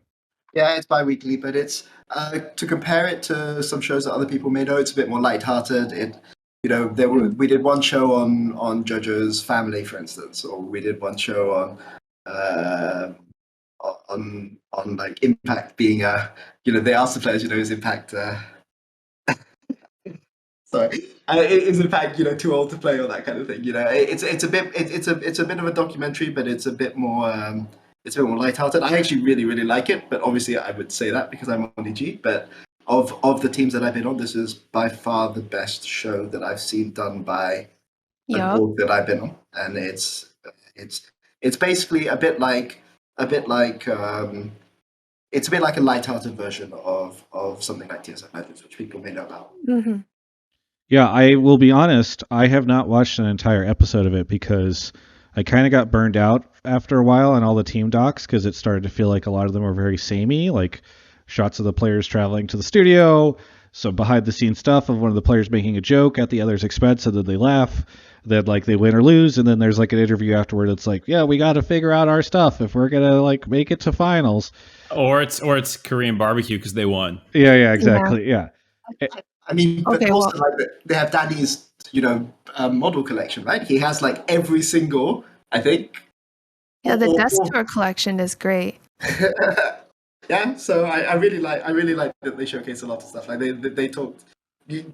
Yeah, it's bi-weekly, but it's to compare it to some shows that other people may know. It's a bit more lighthearted. We did one show on JoJo's family, for instance, or we did one show on like Impact being they asked the players, is Impact sorry, is Impact too old to play or that kind of thing. It's a bit of a documentary, but it's a bit more lighthearted. I actually really like it, but obviously I would say that because I'm on EG. But of the teams that I've been on, this is by far the best show that I've seen done by an org that I've been on, and it's basically a bit like it's a bit like a lighthearted version of something like TSM Legends, which people may know about. Mm-hmm. Yeah, I will be honest. I have not watched an entire episode of it because I kind of got burned out after a while on all the team docs because it started to feel like a lot of them were very samey, like shots of the players traveling to the studio, some behind the scenes stuff of one of the players making a joke at the other's expense, and then they laugh, then like they win or lose, and then there's like an interview afterward. It's like, yeah, we got to figure out our stuff if we're gonna like make it to finals. Or it's Korean barbecue because they won. Yeah, exactly. Yeah. I mean, but Okay, also like they have Danny's, model collection, right? He has like every single, I think. Yeah, the Desk Tour collection is great. Yeah, so I really like that they showcase a lot of stuff. Like they talked.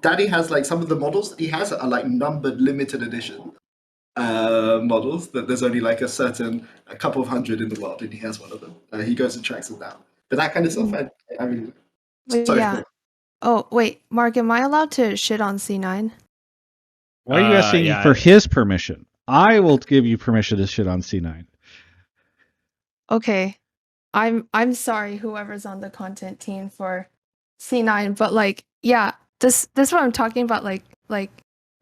Danny has like some of the models that he has are like numbered limited edition models that there's only like a couple of hundred in the world, and he has one of them. He goes and tracks them down. But that kind of stuff, I really like. Sorry. Yeah. Oh, wait, Mark, am I allowed to shit on C9? Why are you asking for his permission? I will give you permission to shit on C9. Okay. I'm sorry, whoever's on the content team for C9, but like, yeah, this is what I'm talking about, like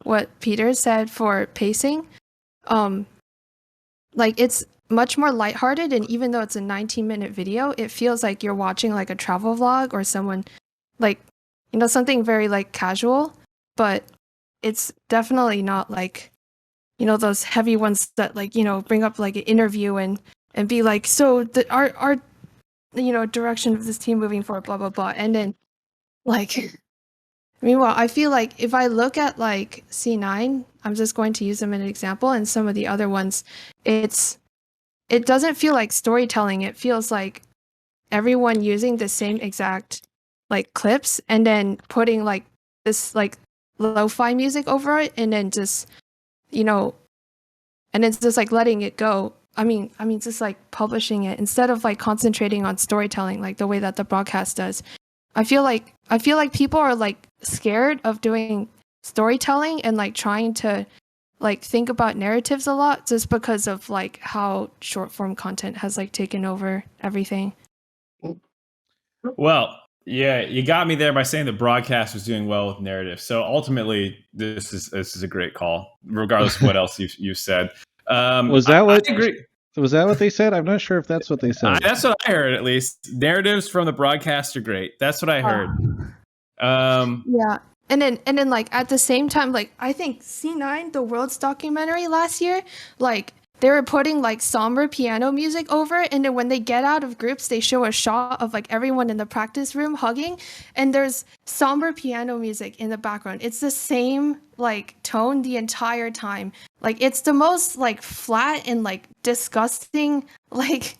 what Peter said for pacing. Like it's much more lighthearted, and even though it's a 19-minute video, it feels like you're watching like a travel vlog or someone like something very like casual, but it's definitely not like those heavy ones that like bring up like an interview and be like, so our direction of this team moving forward, blah blah blah, and then like meanwhile I feel like if I look at like C9, I'm just going to use them as an example, and some of the other ones, it doesn't feel like storytelling. It feels like everyone using the same exact like clips and then putting like this like lo-fi music over it, and then just and it's just like letting it go. I mean just like publishing it instead of like concentrating on storytelling like the way that the broadcast does. I feel like people are like scared of doing storytelling and like trying to like think about narratives a lot just because of like how short form content has like taken over everything. Well, yeah, you got me there by saying the broadcast was doing well with narrative. So ultimately, this is a great call, regardless of what else you said. Was that what? I agree. Was that what they said? I'm not sure if that's what they said. That's what I heard, at least. Narratives from the broadcast are great. That's what I heard. Yeah. And then like at the same time, like I think C9, the Worlds documentary last year, like they were putting like somber piano music over it, and then when they get out of groups, they show a shot of like everyone in the practice room hugging, and there's somber piano music in the background. It's the same like tone the entire time. Like it's the most like flat and like disgusting like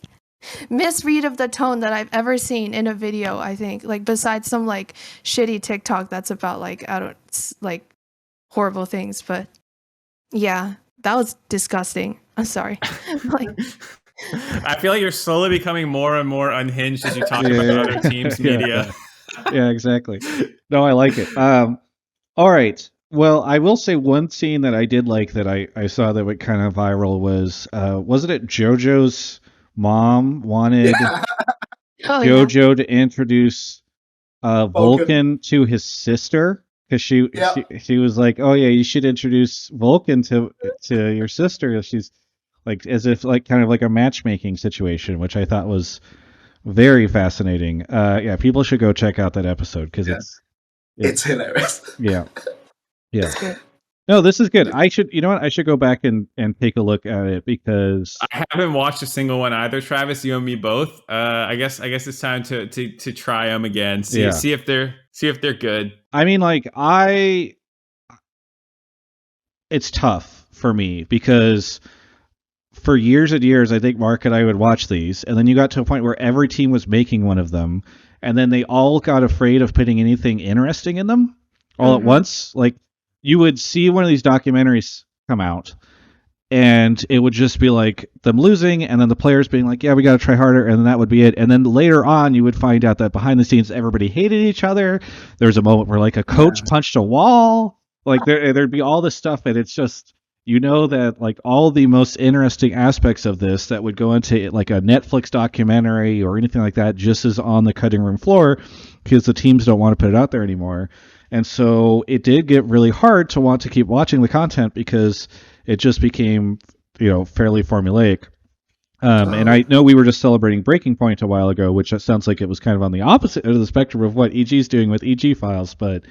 misread of the tone that I've ever seen in a video, I think. Like besides some like shitty TikTok that's about like like horrible things, but yeah. that was disgusting. I'm sorry. Like, I feel like you're slowly becoming more and more unhinged as you talk about other teams' media. Yeah, exactly. No, I like it. All right. Well, I will say one scene that I did like that I saw that went kind of viral was wasn't it JoJo's mom wanted JoJo to introduce Vulcan to his sister because she was like, oh yeah, you should introduce Vulcan to your sister. She's like as if like kind of like a matchmaking situation, which I thought was very fascinating. Yeah, people should go check out that episode because it's hilarious. Yeah. No, this is good. I should, you know what? I should go back and take a look at it because I haven't watched a single one either, Travis. You and me both. I guess it's time to try them again. See if they're good. I mean, like it's tough for me because for years and years, I think Mark and I would watch these, and then you got to a point where every team was making one of them, and then they all got afraid of putting anything interesting in them all at once. Like you would see one of these documentaries come out, and it would just be like them losing, and then the players being like, yeah, we got to try harder, and then that would be it. And then later on, you would find out that behind the scenes, everybody hated each other. There was a moment where like a coach punched a wall. Like there'd be all this stuff, and it's just, you know, that like all the most interesting aspects of this that would go into like a Netflix documentary or anything like that just is on the cutting room floor because the teams don't want to put it out there anymore. And so it did get really hard to want to keep watching the content because it just became, you know, fairly formulaic. And I know we were just celebrating Breaking Point a while ago, which sounds like it was kind of on the opposite end of the spectrum of what EG is doing with EG files. But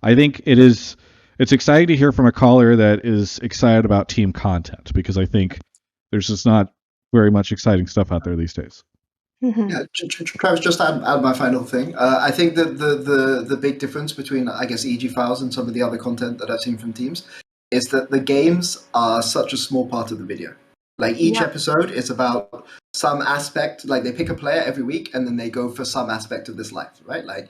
I think it's exciting to hear from a caller that is excited about team content because I think there's just not very much exciting stuff out there these days. Yeah, Travis, just add my final thing. I think that the big difference between, I guess, EG files and some of the other content that I've seen from teams is that the games are such a small part of the video. Like each episode is about some aspect, like they pick a player every week and then they go for some aspect of this life, right? Like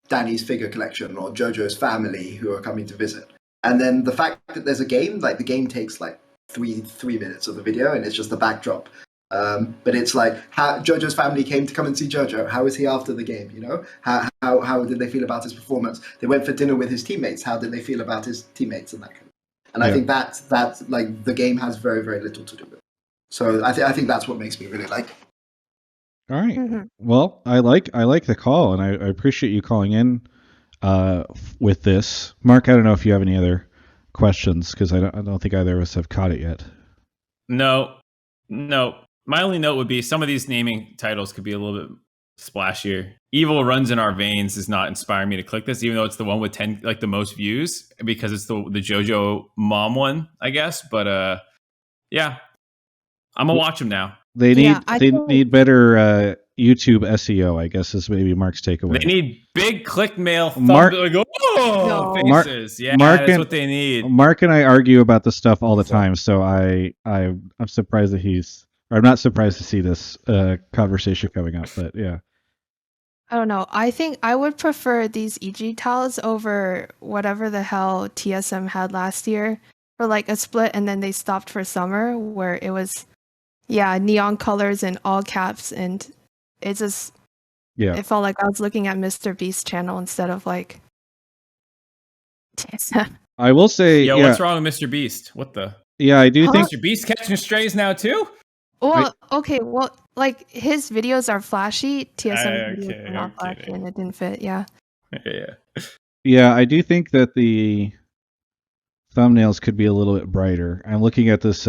Danny's figure collection or JoJo's family who are coming to visit. And then the fact that there's a game, like the game takes like three minutes of the video and it's just the backdrop. But it's like how JoJo's family came to come and see JoJo. How is he after the game? You know, how did they feel about his performance? They went for dinner with his teammates. How did they feel about his teammates and that kind of thing? And I think that's like the game has very, very little to do with it. So I think that's what makes me really like it. All right. Well, I like the call, and I appreciate you calling in with this. Mark, I don't know if you have any other questions because I don't think either of us have caught it yet. No. My only note would be some of these naming titles could be a little bit splashier. Evil Runs in Our Veins is not inspiring me to click this, even though it's the one with 10, like the most views, because it's the JoJo mom one, I guess. But yeah, I'm gonna watch them now. They need better YouTube SEO, I guess, is maybe Mark's takeaway. They need big click mail faces. Yeah, that's what they need. Mark and I argue about this stuff all the time, so I'm surprised that I'm not surprised to see this conversation coming up, but yeah. I don't know. I think I would prefer these EG tiles over whatever the hell TSM had last year for like a split, and then they stopped for summer where it was neon colors and all caps, and it just it felt like I was looking at Mr. Beast's channel instead of like TSM. I will say, what's wrong with Mr. Beast? What the? Yeah, I do think Mr. Beast catching strays now too. Well, okay, well, like his videos are flashy. TSM videos are not flashy, and it didn't fit. Yeah. Yeah, I do think that the thumbnails could be a little bit brighter. I'm looking at this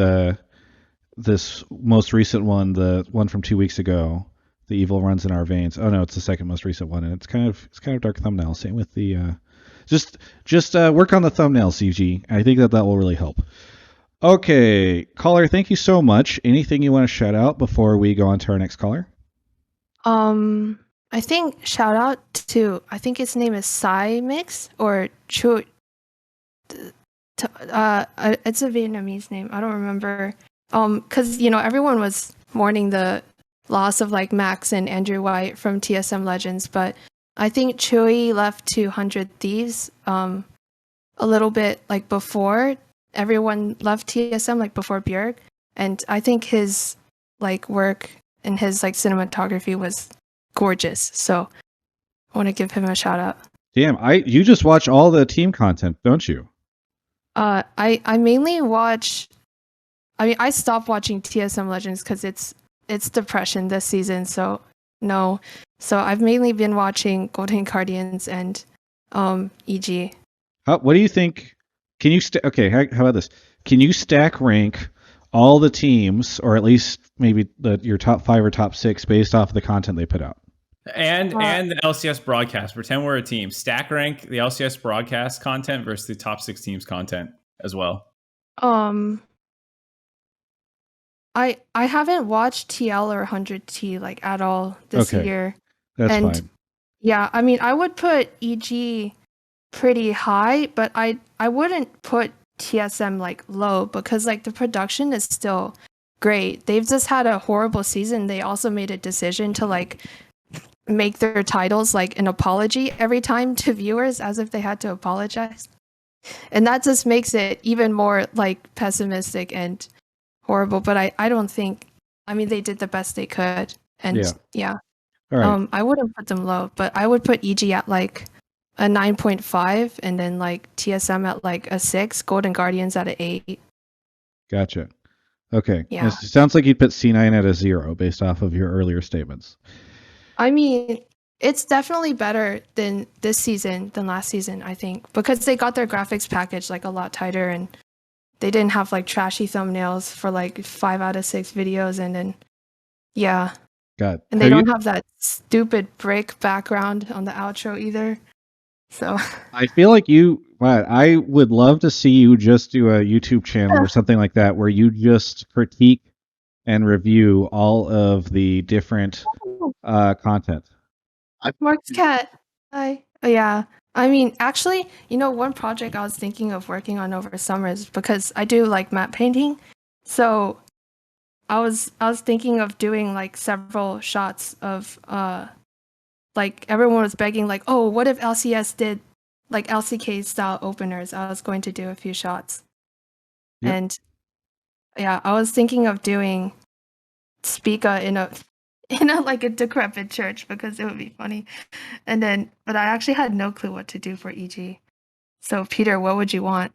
this most recent one, the one from 2 weeks ago, The Evil Runs in Our Veins. Oh no, it's the second most recent one, and it's kind of dark thumbnail. Same with the just work on the thumbnail, CG. I think that will really help. Okay, caller, thank you so much. Anything you want to shout out before we go on to our next caller? I think shout out to, I think his name is Mix or Chu. It's a Vietnamese name. I don't remember. Because everyone was mourning the loss of like Max and Andrew White from TSM Legends, but I think Chewy left to 100 Thieves a little bit like before, everyone left TSM like before Bjerg, and I think his like work and his like cinematography was gorgeous. So I want to give him a shout out. Damn, you just watch all the team content, don't you? I mainly watch. I mean, I stopped watching TSM Legends because it's depression this season. So no, so I've mainly been watching Golden Guardians and EG. What do you think? Can you okay? How about this? Can you stack rank all the teams, or at least maybe your top 5 or top 6, based off of the content they put out? And the LCS broadcast. Pretend we're a team. Stack rank the LCS broadcast content versus the top 6 teams content as well. I haven't watched TL or 100T like at all this year. That's fine. Yeah, I mean, I would put EG pretty high, but I wouldn't put TSM like low because like the production is still great. They've just had a horrible season. They also made a decision to like make their titles like an apology every time to viewers, as if they had to apologize. And that just makes it even more like pessimistic and horrible. But I don't think, I mean, they did the best they could. And yeah. All right. I wouldn't put them low, but I would put EG at like a 9.5 and then like TSM at like a 6, Golden Guardians at an 8. Gotcha. Okay. Yeah. It sounds like you'd put C9 at a 0 based off of your earlier statements. I mean, it's definitely better than this season than last season, I think, because they got their graphics package like a lot tighter and they didn't have like trashy thumbnails for like 5 out of 6 videos. And then, yeah. And they don't have that stupid brick background on the outro either. So I feel like I would love to see you just do a YouTube channel or something like that where you just critique and review all of the different content. Mark's cat. Hi. Oh, yeah. I mean, actually, one project I was thinking of working on over summer is because I do like matte painting. So I was thinking of doing like several shots of like everyone was begging like, oh, what if LCS did like LCK style openers? I was going to do a few shots. Yep. And yeah, I was thinking of doing Spica in a like a decrepit church because it would be funny. And then but I actually had no clue what to do for EG. So Peter, what would you want?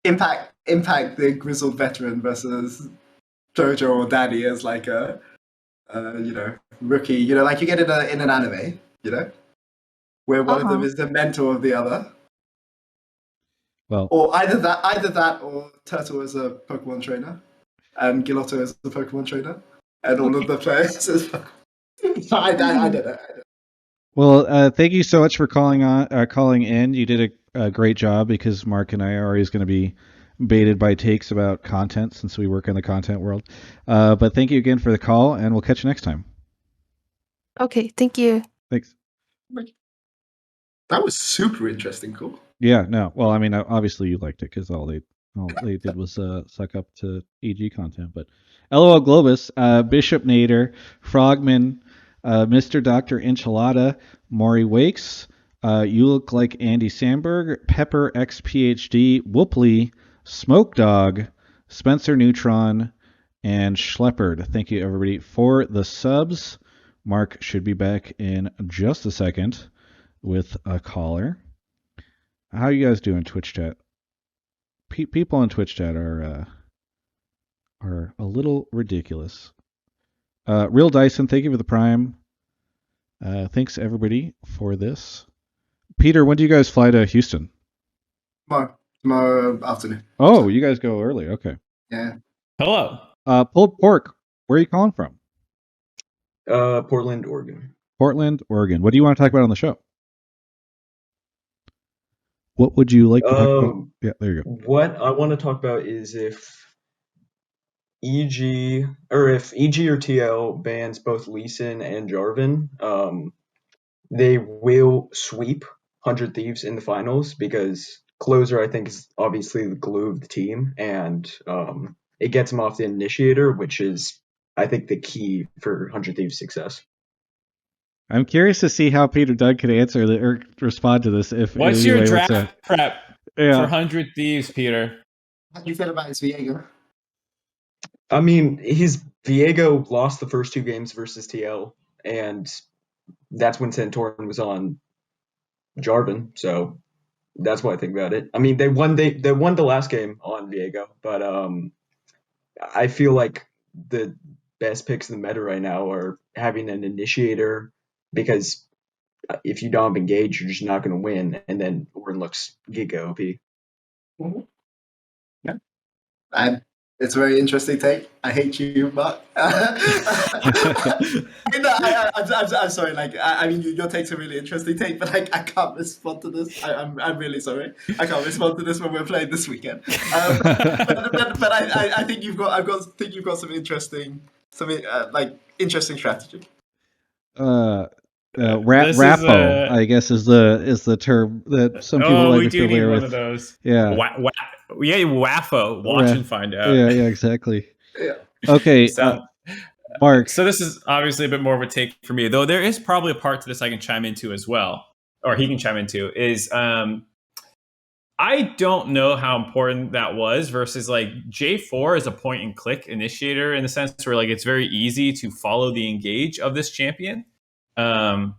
Impact the grizzled veteran versus Jojo or Daddy as like a rookie, like you get in an anime, where one of them is the mentor of the other. Well, or either that or Turtle is a Pokemon trainer and Gilotto is the Pokemon trainer and all of the players is I don't know. Well, thank you so much for calling in. You did a great job because Mark and I are always going to be baited by takes about content since we work in the content world. But thank you again for the call, and we'll catch you next time. Okay, thank you. Thanks. That was super interesting. Cool. Yeah, no. Well, I mean, obviously you liked it because all they did was suck up to EG content. But LOL Globus, Bishop Nader, Frogman, Mr. Dr. Enchilada, Maury Wakes, You Look Like Andy Samberg, Pepper XPHD, Whoopley, Smoke Dog, Spencer Neutron, and Schleppard. Thank you, everybody, for the subs. Mark should be back in just a second with a caller. How you guys doing, Twitch chat? People on Twitch chat are a little ridiculous. Real Dyson, thank you for the Prime. Thanks everybody for this. Peter, when do you guys fly to Houston? Tomorrow afternoon. Oh, you guys go early. Okay. Yeah. Hello. PulledPork, where are you calling from? Portland, Oregon. Portland, Oregon. What do you want to talk about on the show? What would you like to talk about? Yeah, there you go. What I want to talk about is if EG or TL bans both Lee Sin and Jarvan, they will sweep 100 Thieves in the finals because Closer, I think, is obviously the glue of the team, and it gets them off the initiator, which is, I think, the key for 100 Thieves' success. I'm curious to see how Peter Dunn can answer or respond to this. If What's your draft prep for Yeah. 100 Thieves, Peter? How do you feel about his Viego? I mean, his Viego lost the first 2 games versus TL, and that's when Santorin was on Jarvan, so that's what I think about it. I mean, they won the last game on Viego, but I feel like the best picks in the meta right now are having an initiator, because if you don't have engage, you're just not going to win, and then Orin looks giga OP. Yeah. It's a very interesting take. I hate you, but I'm sorry. Like, I mean, your take's a really interesting take, but I can't respond to this. I'm really sorry. I can't respond to this when we're playing this weekend. But I think you've got some interesting strategy. Rapo, I guess, is the term that some people like to familiar with. One of those. Yeah. Waffo. Watch and find out. Yeah, exactly. Yeah. Okay, Mark. So this is obviously a bit more of a take for me, though there is probably a part to this I can chime into as well, or he can chime into, is I don't know how important that was versus like J4 is a point and click initiator in the sense where like it's very easy to follow the engage of this champion. And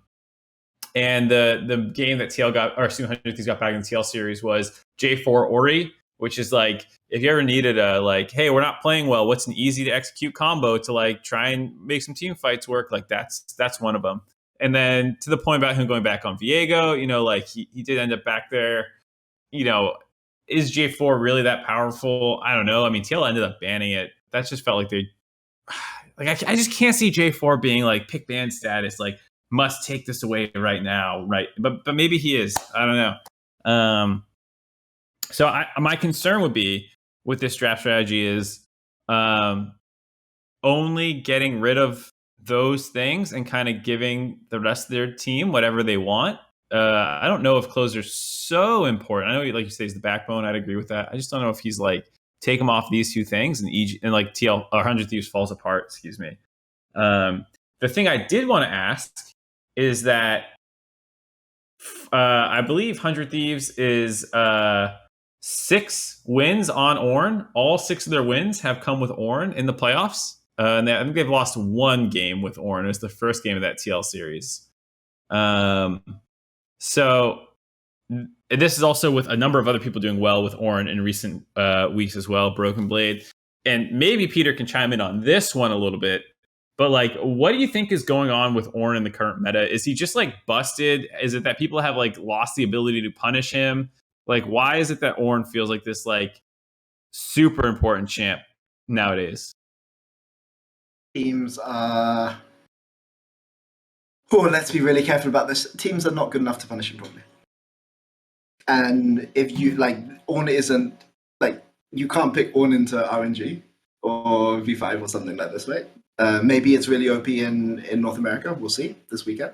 the game that TL got, or 200 Thieves got back in the TL series was J4 Ori, which is like, if you ever needed a like, hey, we're not playing well, what's an easy to execute combo to like try and make some team fights work? Like that's one of them. And then to the point about him going back on Viego, you know, like he did end up back there. You know, is J4 really that powerful? I don't know. I mean, TL ended up banning it. That just felt like they, like I just can't see J4 being like pick ban status, like must take this away right now, right? But maybe he is. I don't know. So my concern would be with this draft strategy is only getting rid of those things and kind of giving the rest of their team whatever they want. I don't know if closer's so important. I know, like you say, he's the backbone. I'd agree with that. I just don't know if he's like take him off these 2 things and like TL or 100 Thieves falls apart. Excuse me. The thing I did want to ask is that I believe 100 Thieves is 6 wins on Ornn. All 6 of their wins have come with Ornn in the playoffs. And I think they've lost 1 game with Ornn. It was the first game of that TL series. So this is also with a number of other people doing well with Ornn in recent weeks as well, Broken Blade. And maybe Peter can chime in on this one a little bit. But like, what do you think is going on with Ornn in the current meta? Is he just like busted? Is it that people have like lost the ability to punish him? Like, why is it that Ornn feels like this like super important champ nowadays? Teams are... let's be really careful about this. Teams are not good enough to punish him properly. And if you, like, Ornn isn't, like, you can't pick Ornn into RNG or V5 or something like this, right? Maybe it's really OP in North America. We'll see this weekend.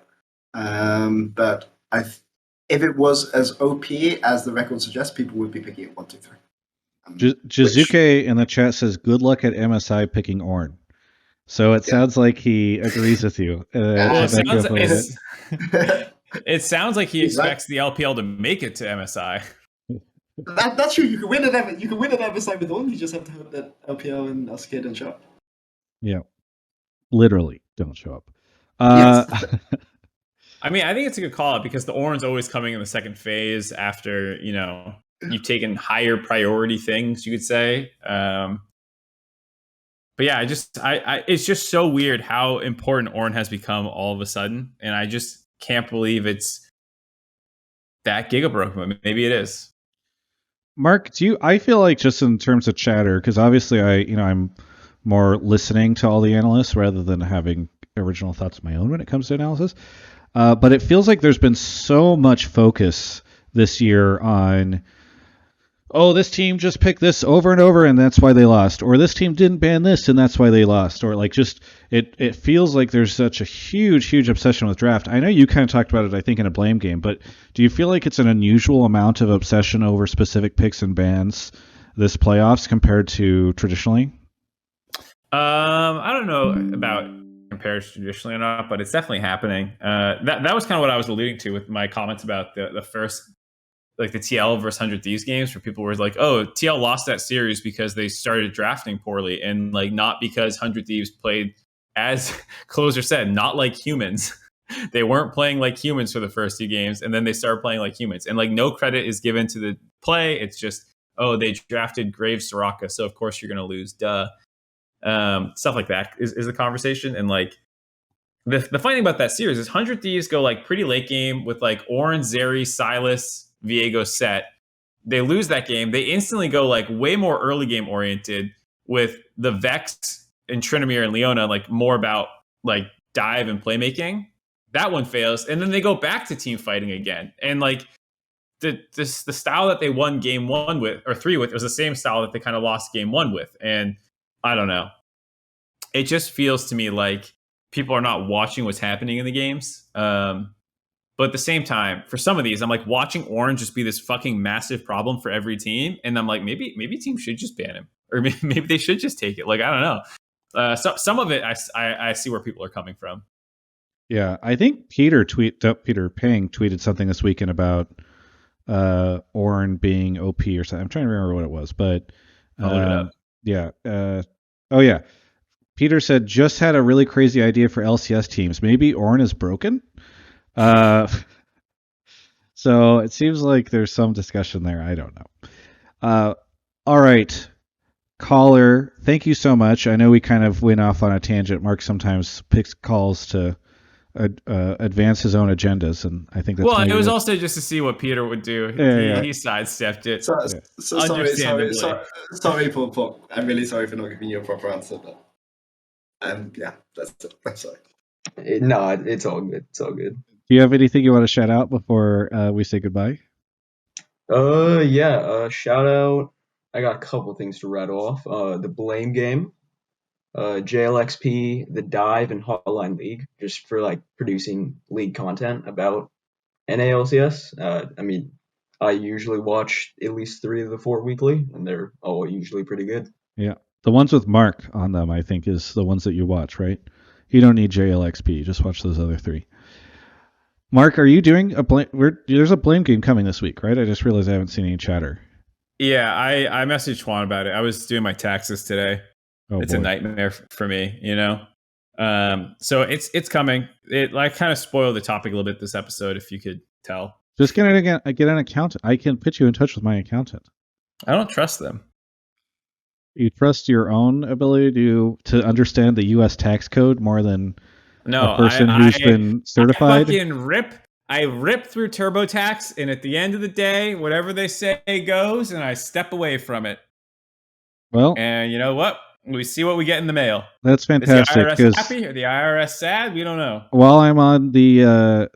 But if it was as OP as the record suggests, people would be picking it 1, 2, 3. Jizuke in the chat says, "Good luck at MSI picking Ornn." So it sounds like he agrees with you. It sounds like he expects the LPL to make it to MSI. That's true. You can win at MSI with Ornn. You just have to hope that LPL and LCK don't show up. Yeah, literally don't show up. Yes. I mean, I think it's a good call out because the Ornn's always coming in the second phase after, you know, you've taken higher priority things, you could say. But yeah, it's just so weird how important Ornn has become all of a sudden, and I just can't believe it's that giga broken. Maybe it is. Mark, I feel like just in terms of chatter, because obviously I'm more listening to all the analysts rather than having original thoughts of my own when it comes to analysis. But it feels like there's been so much focus this year on, oh, this team just picked this over and over and that's why they lost. Or this team didn't ban this and that's why they lost. Or like just, it feels like there's such a huge obsession with draft. I know you kind of talked about it, I think, in a blame game, but do you feel like it's an unusual amount of obsession over specific picks and bans this playoffs compared to traditionally? I don't know about compares traditionally or not, but it's definitely happening. That was kind of what I was alluding to with my comments about the first, like the TL versus 100 Thieves games, where people were like, oh, TL lost that series because they started drafting poorly, and like not because 100 Thieves played, as Closer said, not like humans. They weren't playing like humans for the first 2 games, and then they started playing like humans. And like no credit is given to the play. It's just, oh, they drafted Graves Soraka, so of course you're going to lose. Duh. Stuff like that is the conversation. And like the funny thing about that series is 100 Thieves go like pretty late game with like Orin, Zeri, Silas, Viego set. They lose that game. They instantly go like way more early game oriented with the Vex and Trinomir and Leona, like more about like dive and playmaking. That one fails. And then they go back to team fighting again. And like the style that they won game 1 with, or 3 with, was the same style that they kind of lost game 1 with. And I don't know. It just feels to me like people are not watching what's happening in the games. But at the same time, for some of these, I'm like watching Orange just be this fucking massive problem for every team. And I'm like, maybe teams should just ban him. Or maybe they should just take it. Like, I don't know. Some of it, I see where people are coming from. Yeah, I think Peter Pang tweeted something this weekend about Ornn being OP or something. I'm trying to remember what it was, but I'll look it up. Yeah. Oh yeah. Peter said, just had a really crazy idea for LCS teams. Maybe Ornn is broken. So it seems like there's some discussion there. I don't know. All right. Caller, thank you so much. I know we kind of went off on a tangent. Mark sometimes picks calls to advance his own agendas, and I think that's it was also just to see what Peter would do. He sidestepped it. Sorry, PulledPork. I'm really sorry for not giving you a proper answer, but yeah, that's it. I'm sorry. No, it's all good. It's all good. Do you have anything you want to shout out before we say goodbye? Shout out. I got a couple things to rattle off. The Blame game, JLXP, the Dive, and Hotline League, just for like producing league content about NALCS. I mean, I usually watch at least 3 of the 4 weekly, and they're all usually pretty good. Yeah, the ones with Mark on them, I think, is the ones that you watch, right? You don't need JLXP. You just watch those other 3. Mark, are you doing a blame? There's a Blame game coming this week, right? I just realized I haven't seen any chatter. Yeah, I messaged Juan about it. I was doing my taxes today. It's a nightmare for me, you know. So it's coming. It like kind of spoiled the topic a little bit this episode, if you could tell. Just get an accountant. I can put you in touch with my accountant. I don't trust them. You trust your own ability to understand the U.S. tax code more than a person who's been certified? I rip through TurboTax, and at the end of the day, whatever they say goes, and I step away from it. Well, and you know what? We see what we get in the mail. That's fantastic. Is the IRS happy or the IRS sad? We don't know. While I'm on the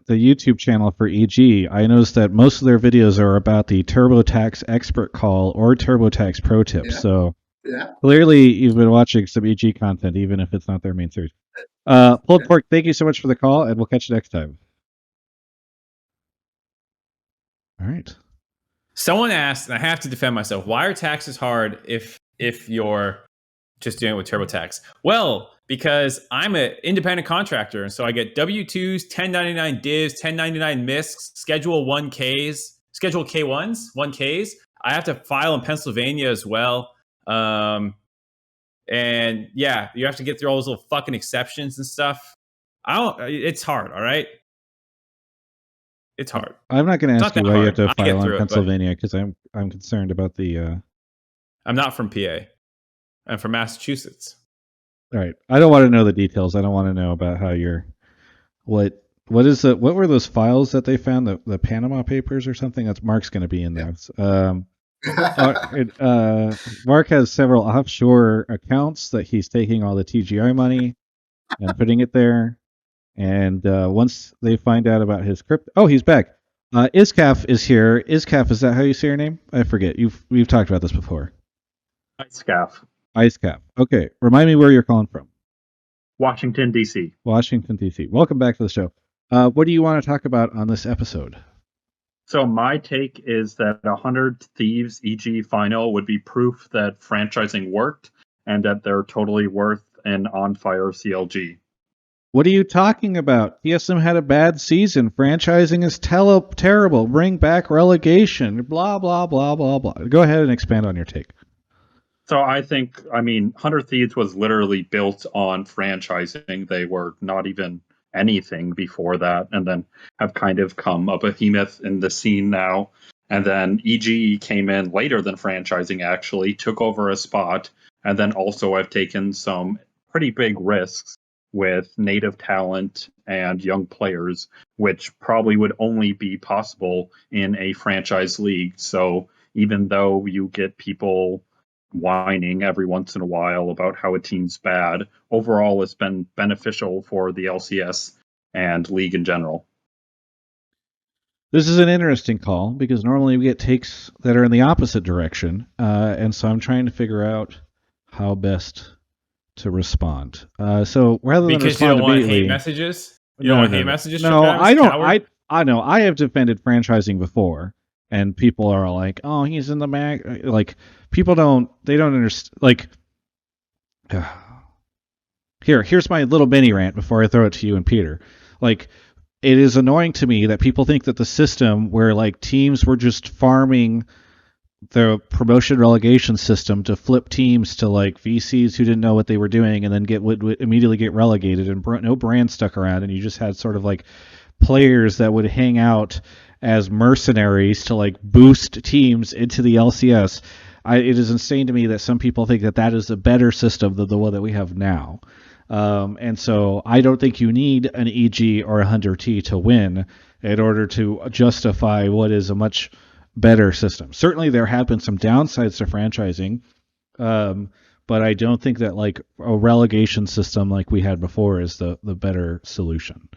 YouTube channel for EG, I noticed that most of their videos are about the TurboTax expert call or TurboTax pro tips. Yeah. So clearly you've been watching some EG content, even if it's not their main series. PulledPork, thank you so much for the call, and we'll catch you next time. All right. Someone asked, and I have to defend myself, why are taxes hard if you're just doing it with TurboTax? Well, because I'm an independent contractor, and so I get W-2s, 1099 divs, 1099 MISCs, Schedule 1Ks, Schedule K1s, 1Ks. I have to file in Pennsylvania as well. And yeah, you have to get through all those little fucking exceptions and stuff. It's hard, all right? It's hard. I'm not going to ask you why you have to file in Pennsylvania, because I'm concerned about the... I'm not from PA. I'm from Massachusetts. All right. I don't want to know the details. I don't want to know about how you're... What were those files that they found? The Panama Papers or something? That's Mark's going to be in there. Mark has several offshore accounts that he's taking all the TGI money and putting it there. And once they find out about his crypto... Oh, he's back. Iscaf is here. Iscaf, is that how you say your name? I forget. We've talked about this before. Iscaf. Okay. Remind me where you're calling from. Washington, D.C. Washington, D.C. Welcome back to the show. What do you want to talk about on this episode? So my take is that 100 Thieves EG final would be proof that franchising worked and that they're totally worth an on-fire CLG. What are you talking about? TSM had a bad season. Franchising is terrible. Bring back relegation. Blah, blah, blah, blah, blah. Go ahead and expand on your take. So I think, 100 Thieves was literally built on franchising. They were not even anything before that, and then have kind of come a behemoth in the scene now. And then EG came in later than franchising, actually, took over a spot, and then also have taken some pretty big risks with native talent and young players, which probably would only be possible in a franchise league. So even though you get people whining every once in a while about how a team's bad, overall it's been beneficial for the LCS and league in general. This is an interesting call because normally we get takes that are in the opposite direction, and so I'm trying to figure out how best to respond. So rather than Because you respond don't want immediately, hate messages? You don't want hate messages from no, Travis? I don't. Coward? I know. I have defended franchising before, and people are like, "Oh, he's in the mag." Like people don't. They don't understand. Like, here's my little mini rant before I throw it to you and Peter. Like, it is annoying to me that people think that the system where like teams were just farming the promotion relegation system to flip teams to like VCs who didn't know what they were doing and then would immediately get relegated and no brand stuck around, and you just had sort of like players that would hang out as mercenaries to like boost teams into the LCS. It is insane to me that some people think that that is a better system than the one that we have now. And so I don't think you need an EG or a 100T to win in order to justify what is a much better system. Certainly there have been some downsides to franchising, but I don't think that like a relegation system like we had before is the better solution.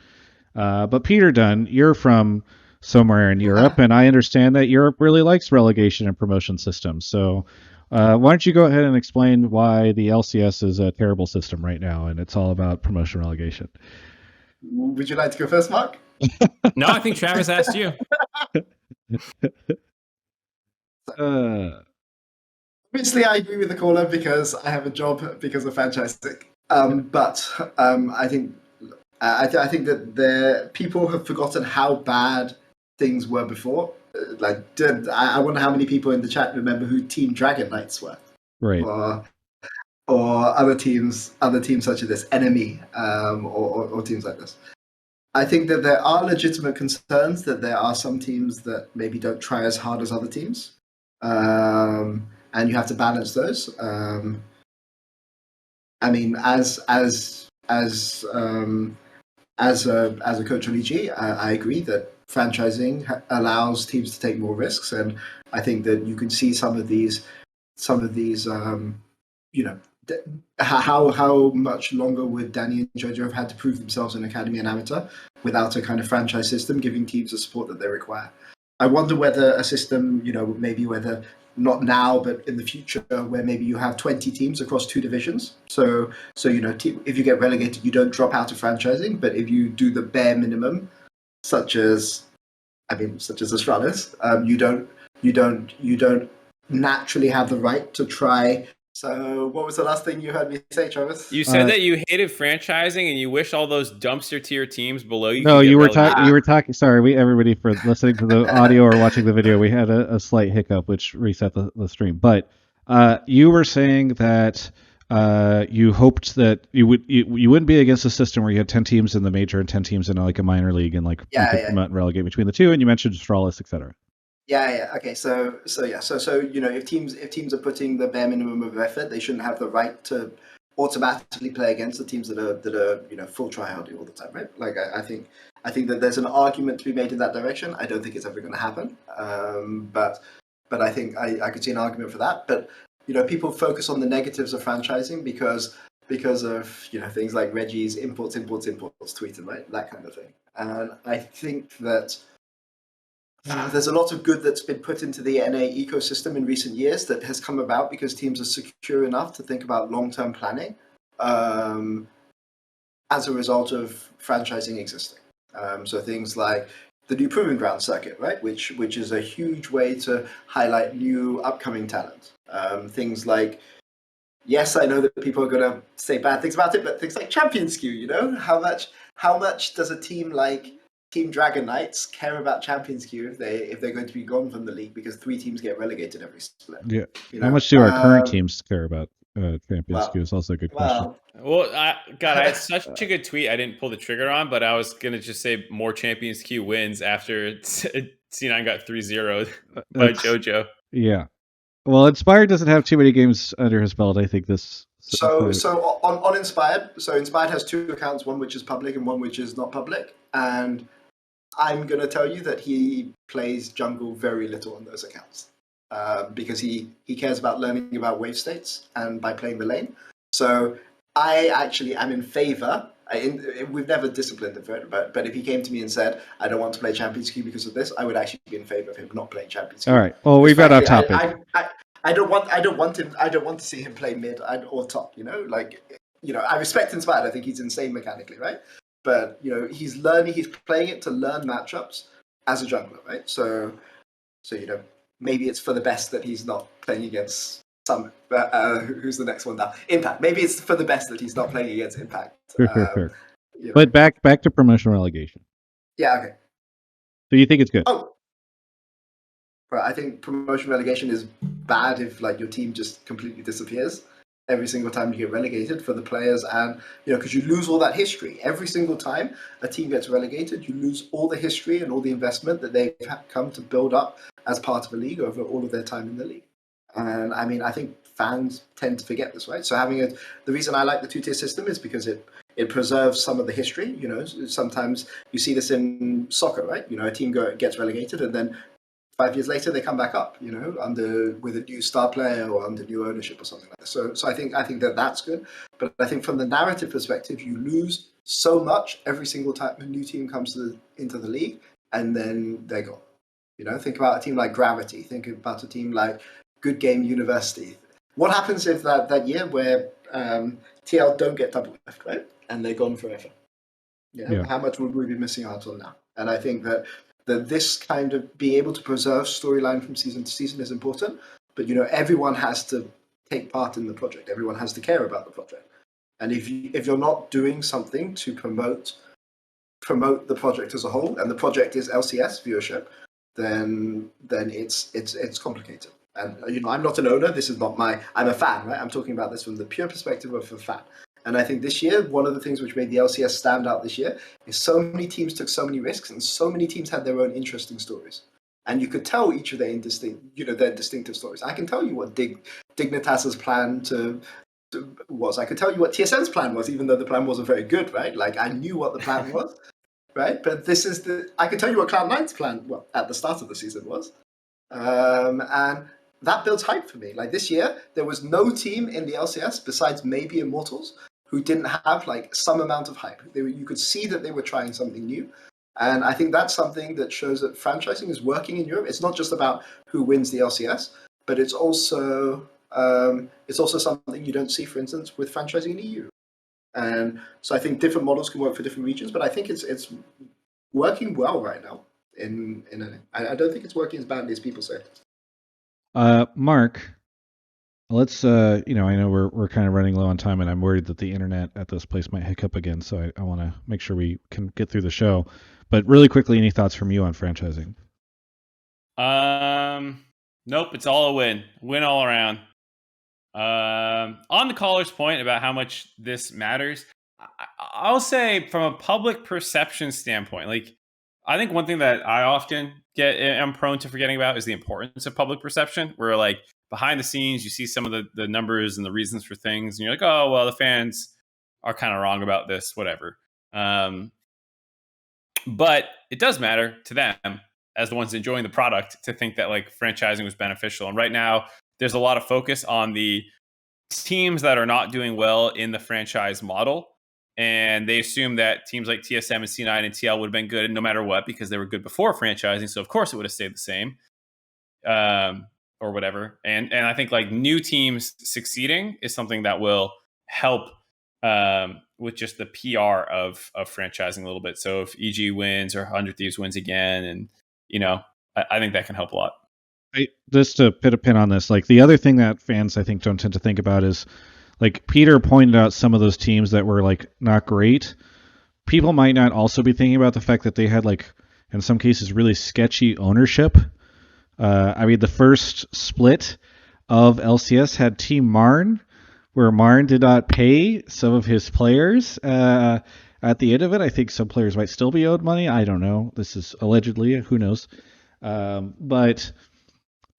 But Peter Dunn, you're from somewhere in Europe, and I understand that Europe really likes relegation and promotion systems. So why don't you go ahead and explain why the LCS is a terrible system right now, and it's all about promotion relegation. Would you like to go first, Mark? No, I think Travis asked you. Obviously, I agree with the caller because I have a job because of franchising. But I think that people have forgotten how bad things were before. I wonder how many people in the chat remember who Team Dragon Knights were, Right. or other teams such as this, Enemy, or teams like this. I think that there are legitimate concerns that there are some teams that maybe don't try as hard as other teams, and you have to balance those. I mean, as a coach on EG, I agree that franchising allows teams to take more risks, and I think that you can see some of these, how much longer would Danny and Jojo have had to prove themselves in Academy and Amateur without a kind of franchise system giving teams the support that they require? I wonder whether a system, maybe whether not now, but in the future, where maybe you have 20 teams across 2 divisions. So if you get relegated, you don't drop out of franchising, but if you do the bare minimum, such as Astralis, you don't naturally have the right to try. So what was the last thing you heard me say, Travis? You said that you hated franchising and you wish all those dumpster tier teams below you. No, you were talking. Sorry, everybody for listening to the audio or watching the video. We had a slight hiccup, which reset the stream. But you were saying that you hoped that you wouldn't be against a system where you had 10 teams in the major and 10 teams in like a minor league, and like you could promote and relegate between the two. And you mentioned Astralis, etc. Yeah. Okay. So if teams are putting the bare minimum of effort, they shouldn't have the right to automatically play against the teams that are full tryharding all the time, right? Like I think that there's an argument to be made in that direction. I don't think it's ever going to happen. But I think I could see an argument for that. But people focus on the negatives of franchising because of things like Reggie's imports tweeting, right? That kind of thing. And I think that there's a lot of good that's been put into the NA ecosystem in recent years that has come about because teams are secure enough to think about long-term planning as a result of franchising existing. So things like the new Proving Ground circuit, right, which is a huge way to highlight new upcoming talent. Things like yes, I know that people are going to say bad things about it, but things like Champions Queue, you know, how much does a team like Team Dragon Knights care about Champions Queue if they're going to be gone from the league because 3 teams get relegated every split? Yeah. You know? How much do our current teams care about Champions Queue? Is also a good question. Well, I had such a good tweet. I didn't pull the trigger on, but I was gonna just say more Champions Queue wins after C9 got 3-0 by JoJo. Yeah. Well, Inspired doesn't have too many games under his belt. I think this. So on Inspired, Inspired has 2 accounts, one which is public and one which is not public, and I'm gonna tell you that he plays jungle very little on those accounts because he cares about learning about wave states and by playing the lane. So I actually am in favor. We've never disciplined him for it, but if he came to me and said, "I don't want to play Champions Queue because of this," I would actually be in favor of him not playing Champions Queue. All right. Well, we've got off topic. I don't want to see him play mid or top. You know, I respect Inspired. I think he's insane mechanically, right? But he's playing it to learn matchups as a jungler, right? So maybe it's for the best that he's not playing against some. Who's the next one now? Impact. Maybe it's for the best that he's not playing against Impact. Sure. But back to promotion relegation. Yeah. Okay. So you think it's good? Oh. Right, I think promotion relegation is bad if your team just completely disappears every single time you get relegated for the players, and because you lose all that history every single time a team gets relegated. You lose all the history and all the investment that they've come to build up as part of the league over all of their time in the league. And I mean, I think fans tend to forget this, right? So the reason I like the 2-tier system is because it preserves some of the history. Sometimes you see this in soccer, right? A team gets relegated and then 5 years later they come back up, with a new star player or under new ownership or something like that. So I think that's good. But I think from the narrative perspective, you lose so much every single time a new team comes into the league, and then they're gone. Think about a team like Gravity. Think about a team like Good Game University. What happens if that year where TL don't get double left, right, and they're gone forever? How much would we be missing out on now? And I think that this kind of being able to preserve storyline from season to season is important, but everyone has to take part in the project. Everyone has to care about the project, and if you're not doing something to promote the project as a whole, and the project is LCS viewership, then it's complicated. And I'm not an owner. This is not I'm a fan, right? I'm talking about this from the pure perspective of a fan. And I think this year, one of the things which made the LCS stand out this year is so many teams took so many risks, and so many teams had their own interesting stories. And you could tell each of their distinctive stories. I can tell you what Dignitas's plan was. I could tell you what TSM's plan was, even though the plan wasn't very good, right? I knew what the plan was, right? But I can tell you what Cloud9's plan, at the start of the season was. And that builds hype for me. This year, there was no team in the LCS besides maybe Immortals who didn't have some amount of hype. You could see that they were trying something new. And I think that's something that shows that franchising is working in Europe. It's not just about who wins the LCS, but it's also something you don't see, for instance, with franchising in EU. And so I think different models can work for different regions, but I think it's working well right now. I don't think it's working as badly as people say. Mark, let's I know we're kind of running low on time, and I'm worried that the internet at this place might hiccup again, so I want to make sure we can get through the show. But really quickly, any thoughts from you on franchising? Nope, it's all a win all around. On the caller's point about how much this matters, I'll say from a public perception standpoint, I think one thing that I often am prone to forgetting about is the importance of public perception, where behind the scenes, you see some of the numbers and the reasons for things, and you're like, oh, well, the fans are kind of wrong about this, whatever. But it does matter to them as the ones enjoying the product to think that franchising was beneficial. And right now, there's a lot of focus on the teams that are not doing well in the franchise model. And they assume that teams like TSM and C9 and TL would have been good no matter what because they were good before franchising. So, of course, it would have stayed the same or whatever. And I think new teams succeeding is something that will help with just the PR of franchising a little bit. So if EG wins or 100 Thieves wins again, and, I think that can help a lot. Just to put a pin on this, the other thing that fans, I think, don't tend to think about is like Peter pointed out some of those teams that were like not great. People might not also be thinking about the fact that they had like in some cases really sketchy ownership. I mean, the first split of LCS had Team Marn, where Marn did not pay some of his players. At the end of it, I think some players might still be owed money. I don't know. This is allegedly. Who knows? But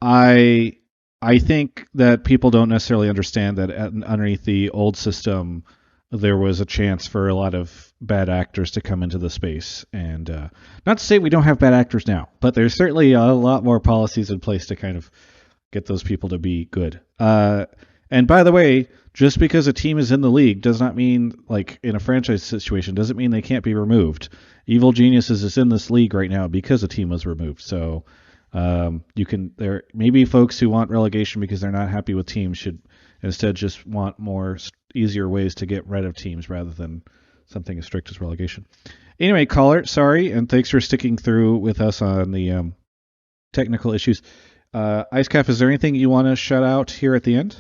I think that people don't necessarily understand that underneath the old system, there was a chance for a lot of bad actors to come into the space. And not to say we don't have bad actors now, but there's certainly a lot more policies in place to kind of get those people to be good. And by the way, just because a team is in the league does not mean, like in a franchise situation, doesn't mean they can't be removed. Evil Geniuses is in this league right now because a team was removed. So there maybe folks who want relegation because they're not happy with teams should instead just want more easier ways to get rid of teams rather than something as strict as relegation. Anyway, caller, sorry, and thanks for sticking through with us on the technical issues. Icecaf, is there anything you want to shout out here at the end?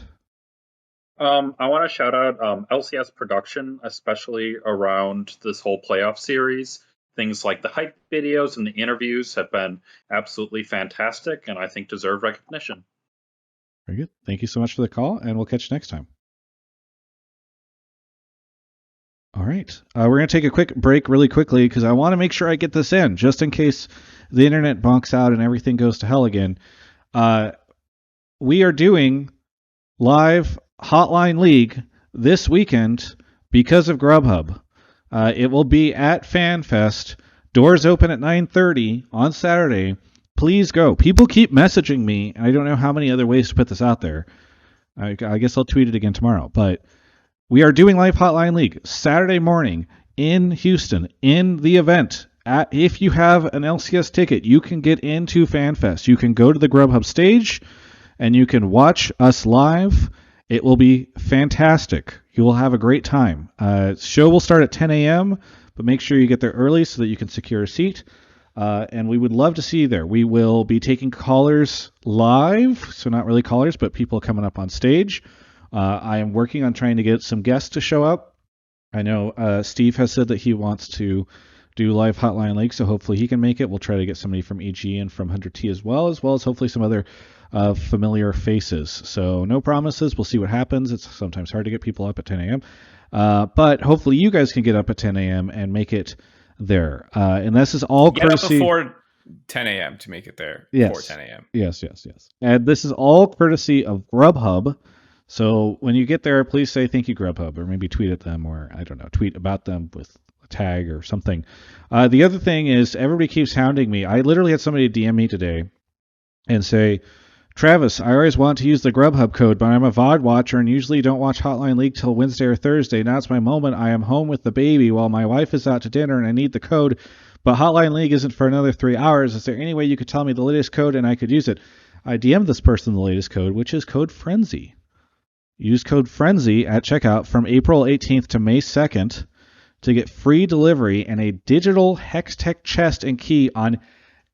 I want to shout out LCS production, especially around this whole playoff series. Things like the hype videos and the interviews have been absolutely fantastic, and I think deserve recognition. Very good. Thank you so much for the call, and we'll catch you next time. All right. We're going to take a quick break really quickly because I want to make sure I get this in, just in case the internet bonks out and everything goes to hell again. We are doing live Hotline League this weekend because of Grubhub. It will be at FanFest. Doors open at 9:30 on Saturday. Please go. People keep messaging me. I don't know how many other ways to put this out there. I guess I'll tweet it again tomorrow. But we are doing live Hotline League Saturday morning in Houston in the event. If you have an LCS ticket, you can get into FanFest. You can go to the Grubhub stage and you can watch us live. It will be fantastic. You will have a great time. Show will start at 10 a.m., but make sure you get there early so that you can secure a seat. And we would love to see you there. We will be taking callers live, so not really callers, but people coming up on stage. I am working on trying to get some guests to show up. I know Steve has said that he wants to do live Hotline League, so hopefully he can make it. We'll try to get somebody from EG and from 100T as well as hopefully some other familiar faces. So no promises. We'll see what happens. It's sometimes hard to get people up at 10 a.m. But hopefully you guys can get up at 10 a.m. and make it there. And this is all courtesy. Get up before 10 a.m. to make it there. Yes. Before 10 a.m. Yes. And this is all courtesy of Grubhub. So when you get there, please say thank you, Grubhub, or maybe tweet at them, or I don't know, tweet about them with a tag or something. The other thing is everybody keeps hounding me. I literally had somebody DM me today and say, Travis, I always want to use the Grubhub code, but I'm a VOD watcher and usually don't watch Hotline League till Wednesday or Thursday. Now it's my moment. I am home with the baby while my wife is out to dinner and I need the code, but Hotline League isn't for another 3 hours. Is there any way you could tell me the latest code and I could use it? I DM'd this person the latest code, which is code FRENZY. Use code FRENZY at checkout from April 18th to May 2nd to get free delivery and a digital Hextech chest and key on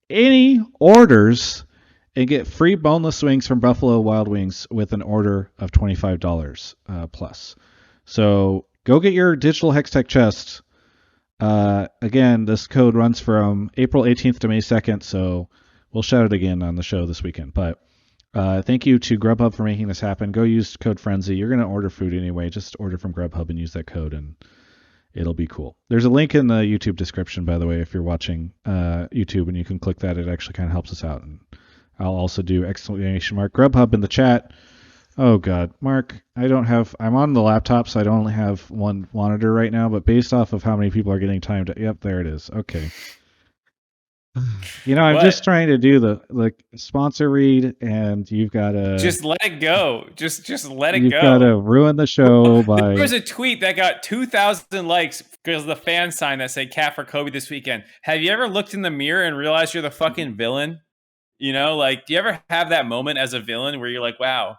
any orders and get free boneless wings from Buffalo Wild Wings with an order of $25 plus. So go get your digital Hextech chest. Again, this code runs from April 18th to May 2nd, so we'll shout it again on the show this weekend. But thank you to Grubhub for making this happen. Go use code FRENZY. You're going to order food anyway. Just order from Grubhub and use that code, and it'll be cool. There's a link in the YouTube description, by the way, if you're watching YouTube, and you can click that. It actually kind of helps us out. And I'll also do exclamation mark Grubhub in the chat. Oh, God. Mark, I'm on the laptop, so I don't only have one monitor right now, but based off of how many people are getting timed, yep, there it is. Okay. You know, I'm just trying to do the sponsor read, and you've got to just let it go. Just let it go. You've got to ruin the show by. There was a tweet that got 2,000 likes because of the fan sign that said "Cat for Kobe" this weekend. Have you ever looked in the mirror and realized you're the fucking villain? You know, like, do you ever have that moment as a villain where you're like, "Wow,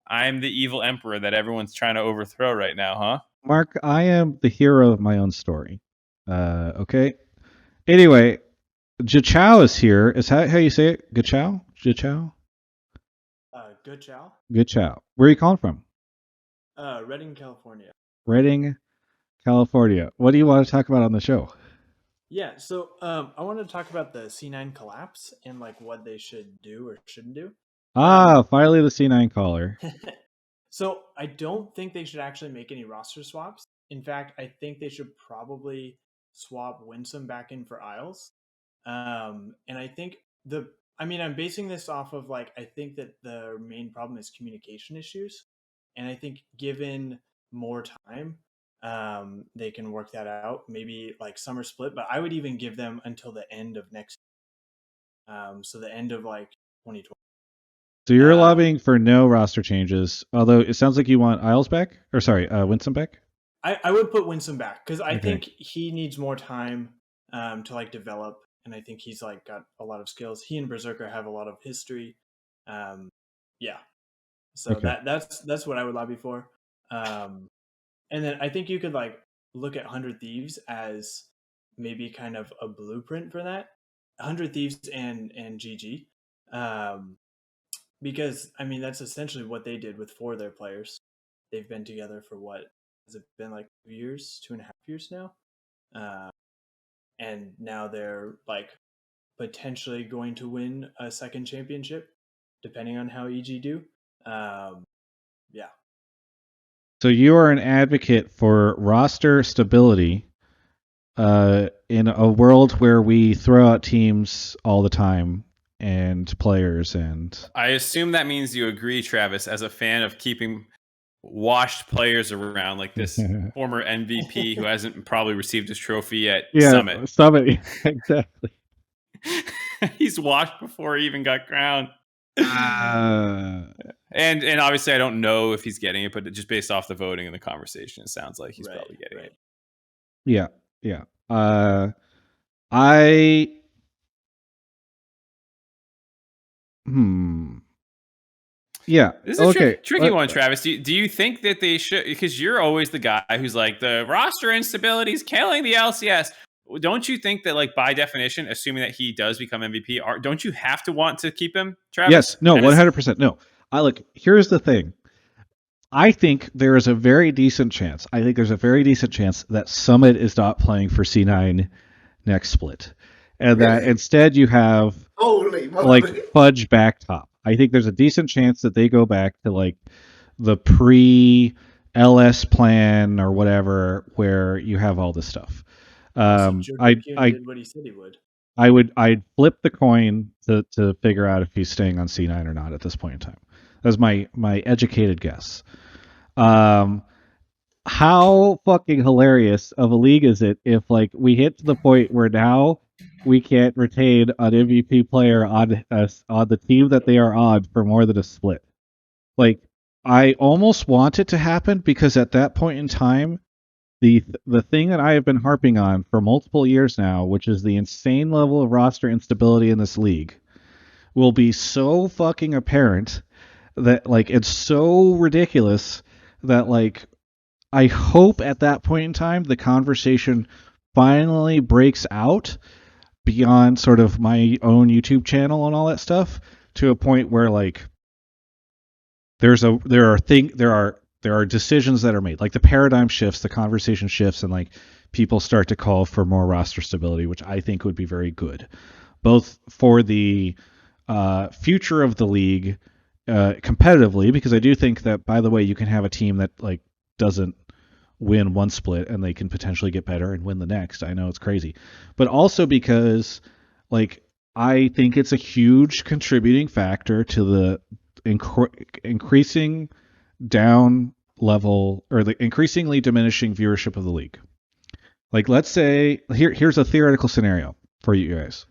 I'm the evil emperor that everyone's trying to overthrow right now," huh? Mark, I am the hero of my own story. Okay. Anyway. Gechao is here. Is that how you say it? Gechao? Gechao? Good chow. Gechao. Where are you calling from? Redding, California. Redding, California. What do you want to talk about on the show? Yeah, so I wanted to talk about the C9 collapse and like what they should do or shouldn't do. Finally the C9 caller. So I don't think they should actually make any roster swaps. In fact, I think they should probably swap Winsome back in for Isles. And I think I'm basing this off of like, I think that the main problem is communication issues. And I think given more time, they can work that out. Maybe like summer split, but I would even give them until the end of next year. So the end of like 2020. So you're lobbying for no roster changes, although it sounds like you want Isles back? Or sorry, Winsome back? I would put Winsome back because I think he needs more time to like develop, and I think he's like got a lot of skills. He and Berserker have a lot of history. Yeah. So that's what I would lobby for. And then I think you could like look at 100 Thieves as maybe kind of a blueprint for that. 100 Thieves and GG. Because I mean that's essentially what they did with 4 of their players. They've been together for what has it been like 2 years, 2.5 years now, and now they're like potentially going to win a second championship, depending on how EG do. Yeah. So you are an advocate for roster stability in a world where we throw out teams all the time and players, and I assume that means you agree, Travis, as a fan of keeping washed players around, like this former MVP who hasn't probably received his trophy at Summit. Summit, exactly. He's washed before he even got crowned. And obviously I don't know if he's getting it, but just based off the voting and the conversation, it sounds like he's probably getting it. Yeah. Yeah. This is a tricky one, Travis. Do you think that they should, because you're always the guy who's like, the roster instability is killing the LCS. Don't you think that, like, by definition, assuming that he does become MVP, don't you have to want to keep him, Travis? Yes. No, 100%. No. Here's the thing. I think there is a very decent chance. There's a very decent chance that Summit is not playing for C9 next split. And that instead you have Fudge back top. I think there's a decent chance that they go back to like the pre-LS plan or whatever, where you have all this stuff. I did what he said he would. I'd flip the coin to figure out if he's staying on C9 or not at this point in time. That's my educated guess. How fucking hilarious of a league is it if like we hit to the point where now we can't retain an MVP player on the team that they are on for more than a split? Like, I almost want it to happen, because at that point in time, the thing that I have been harping on for multiple years now, which is the insane level of roster instability in this league, will be so fucking apparent that like it's so ridiculous that like I hope at that point in time the conversation finally breaks out beyond sort of my own YouTube channel and all that stuff, to a point where like there are decisions that are made, like the paradigm shifts, the conversation shifts, and like people start to call for more roster stability, which I think would be very good, both for the future of the league competitively, because I do think that, by the way, you can have a team that like doesn't win one split and they can potentially get better and win the next. I know it's crazy, but also because like I think it's a huge contributing factor to the increasing down level, or the increasingly diminishing viewership of the league. Like, let's say here's a theoretical scenario for you guys.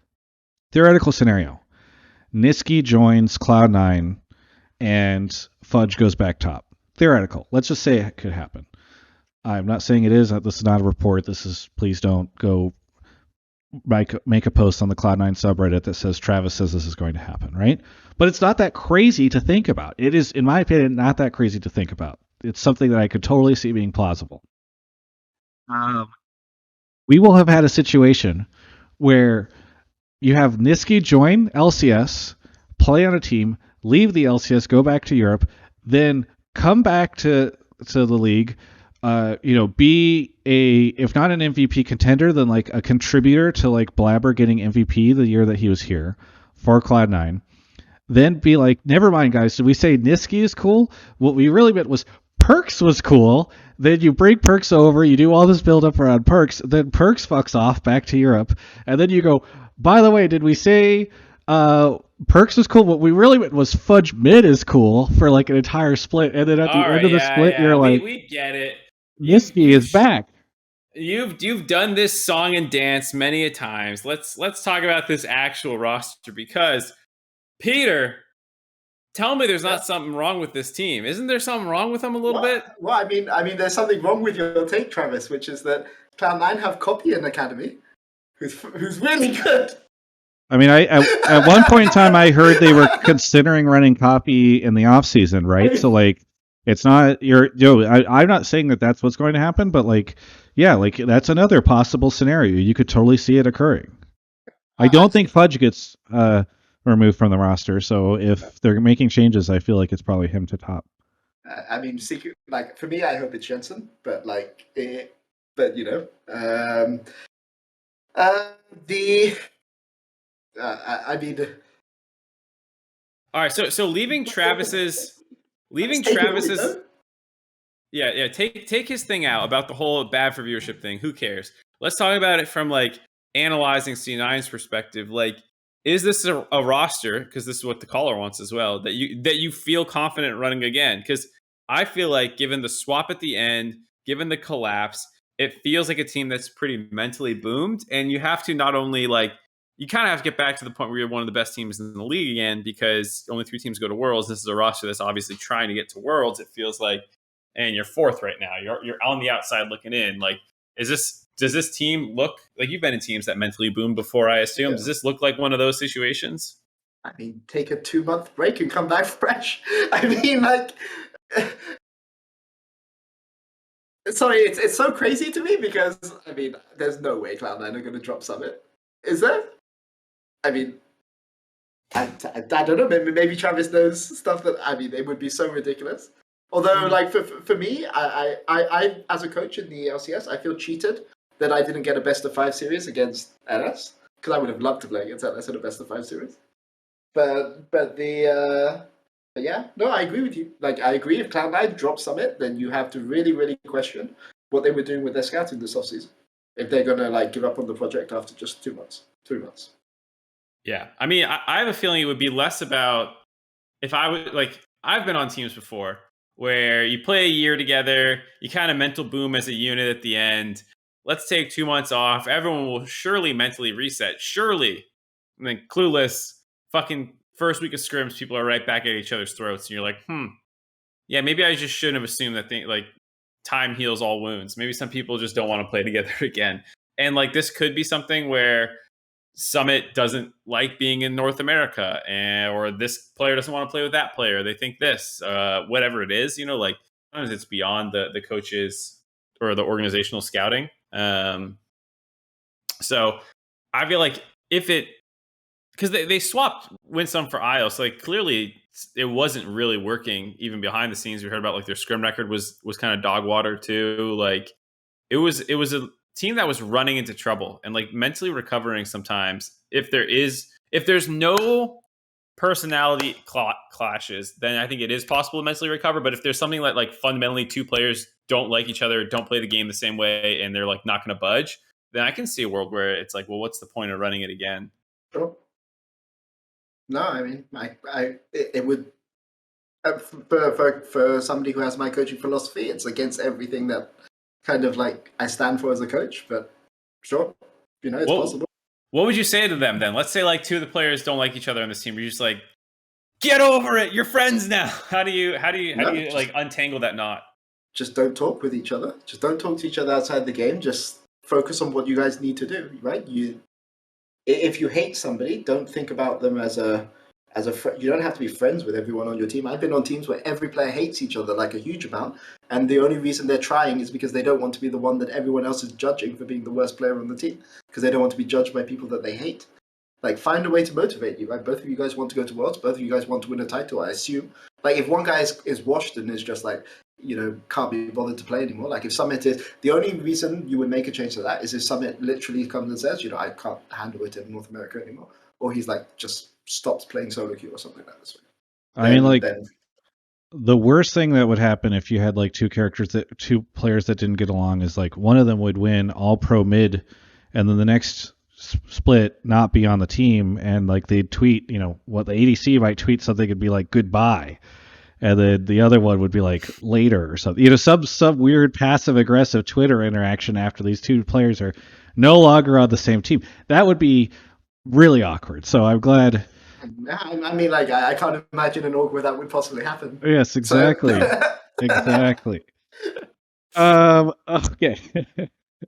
Theoretical scenario: Niski joins Cloud9 and Fudge goes back top. Theoretical. Let's just say it could happen. I'm not saying it is. This is not a report. Please don't go make a post on the Cloud9 subreddit that says Travis says this is going to happen, right? But it's not that crazy to think about. It is, in my opinion, not that crazy to think about. It's something that I could totally see being plausible. We will have had a situation where you have Niski join LCS, play on a team, leave the LCS, go back to Europe, then come back to to the league, be if not an MVP contender, then like a contributor to like Blabber getting MVP the year that he was here for Cloud9. Then be like, never mind, guys. Did we say Niski is cool? What we really meant was Perks was cool. Then you bring Perks over, you do all this build up around Perks, then Perks fucks off back to Europe, and then you go, by the way, did we say Perks was cool? What we really meant was Fudge Mid is cool for like an entire split, and then at the end of the split, you're like, we get it. Niski is back. You've done this song and dance many a times. Let's talk about this actual roster, because Peter, tell me there's not something wrong with this team. Isn't there something wrong with them a little bit? Well, I mean, there's something wrong with your take, Travis, which is that Cloud9 have Copy in Academy, who's really good. I mean, at one point in time, I heard they were considering running Copy in the off season, right? So like, it's not I'm not saying that that's what's going to happen, but like, yeah, like that's another possible scenario. You could totally see it occurring. I don't think Fudge gets removed from the roster, so if they're making changes, I feel like it's probably him to top. I mean, like for me, I hope it's Jensen, but like, I mean. All right, so leaving Travis's. Yeah, take his thing out about the whole bad for viewership thing. Who cares? Let's talk about it from like analyzing C9's perspective. Like, is this a roster? Because this is what the caller wants as well. That you feel confident running again? Because I feel like, given the swap at the end, given the collapse, it feels like a team that's pretty mentally boomed, and you have to not only like. You kind of have to get back to the point where you're one of the best teams in the league again, because only 3 teams go to Worlds. This is a roster that's obviously trying to get to Worlds. It feels like, and you're 4th right now. You're on the outside looking in. Like, does this team look like, you've been in teams that mentally boomed before, I assume? Yeah. Does this look like one of those situations? I mean, take a 2-month break and come back fresh. I mean, like, sorry, it's so crazy to me because I mean, there's no way Cloud9 are going to drop Summit. Is there? I mean, I don't know. Maybe Travis knows stuff that, I mean, it would be so ridiculous. Although, like, for me, I as a coach in the LCS, I feel cheated that I didn't get a best of 5 series against LS, because I would have loved to play against LS in a best of 5 series. But yeah, no, I agree with you. Like, I agree, if Cloud9 drop Summit, then you have to really, really question what they were doing with their scouting this offseason. If they're gonna like give up on the project after just 2 months, 3 months. Yeah, I mean, I have a feeling it would be less about, if I would, like, I've been on teams before where you play a year together, you kind of mental boom as a unit at the end. Let's take 2 months off. Everyone will surely mentally reset. Surely. And then clueless, fucking first week of scrims, people are right back at each other's throats. And you're like, yeah, maybe I just shouldn't have assumed that like time heals all wounds. Maybe some people just don't want to play together again. And like, this could be something where Summit doesn't like being in North America, or this player doesn't want to play with that player. They think this, whatever it is, like sometimes it's beyond the coaches or the organizational scouting. So I feel like because they swapped Winsome for Isles, so like clearly it wasn't really working even behind the scenes. We heard about like their scrim record was kind of dog water too. Like it was a team that was running into trouble and like mentally recovering sometimes. If there's no personality clashes, then I think it is possible to mentally recover. But if there's something like fundamentally 2 players don't like each other, don't play the game the same way, and they're like not going to budge, then I can see a world where it's like, well, what's the point of running it again? Sure. No, I mean, it would for somebody who has my coaching philosophy, it's against everything that kind of like I stand for as a coach, but sure, it's possible. What would you say to them then? Let's say like 2 of the players don't like each other on this team. You're just like, get over it. You're friends now. How do you like untangle that knot? Just don't talk with each other. Just don't talk to each other outside the game. Just focus on what you guys need to do, right? If you hate somebody, don't think about them as a friend. You don't have to be friends with everyone on your team. I've been on teams where every player hates each other like a huge amount, and the only reason they're trying is because they don't want to be the one that everyone else is judging for being the worst player on the team, because they don't want to be judged by people that they hate. Like, find a way to motivate you, right? Both of you guys want to go to Worlds. Both of you guys want to win a title, I assume. Like, if one guy is washed and is just like, can't be bothered to play anymore. Like, if Summit is... The only reason you would make a change to that is if Summit literally comes and says, I can't handle it in North America anymore. Or he's like, just stops playing solo queue or something like that. I mean, like, the worst thing that would happen if you had like two players that didn't get along is like one of them would win all pro mid, and then the next split not be on the team, and like they'd tweet, what the ADC might tweet something and be like goodbye, and then the other one would be like later or something. Some weird passive aggressive Twitter interaction after these two players are no longer on the same team. That would be really awkward. So I'm glad. I mean, like, I can't imagine an org where that would possibly happen. Yes, exactly. Exactly. Okay.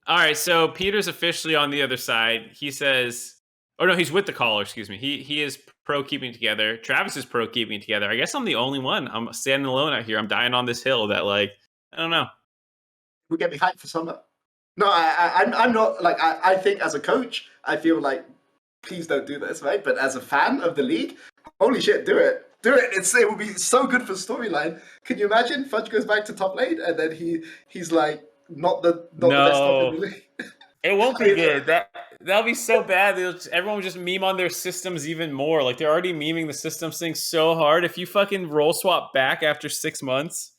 All right, so Peter's officially on the other side. He says, oh no, he's with the caller, excuse me. He is pro keeping together. Travis is pro keeping together. I guess I'm the only one. I'm standing alone out here. I'm dying on this hill that, like, I don't know. We get me hyped for summer. No, I'm not, like, I think as a coach, I feel like, please don't do this, right? But as a fan of the league, holy shit, do it. Do it. It will be so good for storyline. Can you imagine? Fudge goes back to top lane, and then he's like, not the best top in the league. It won't be good. That'll be so bad. Everyone will just meme on their systems even more. Like, they're already memeing the systems thing so hard. If you fucking role swap back after 6 months.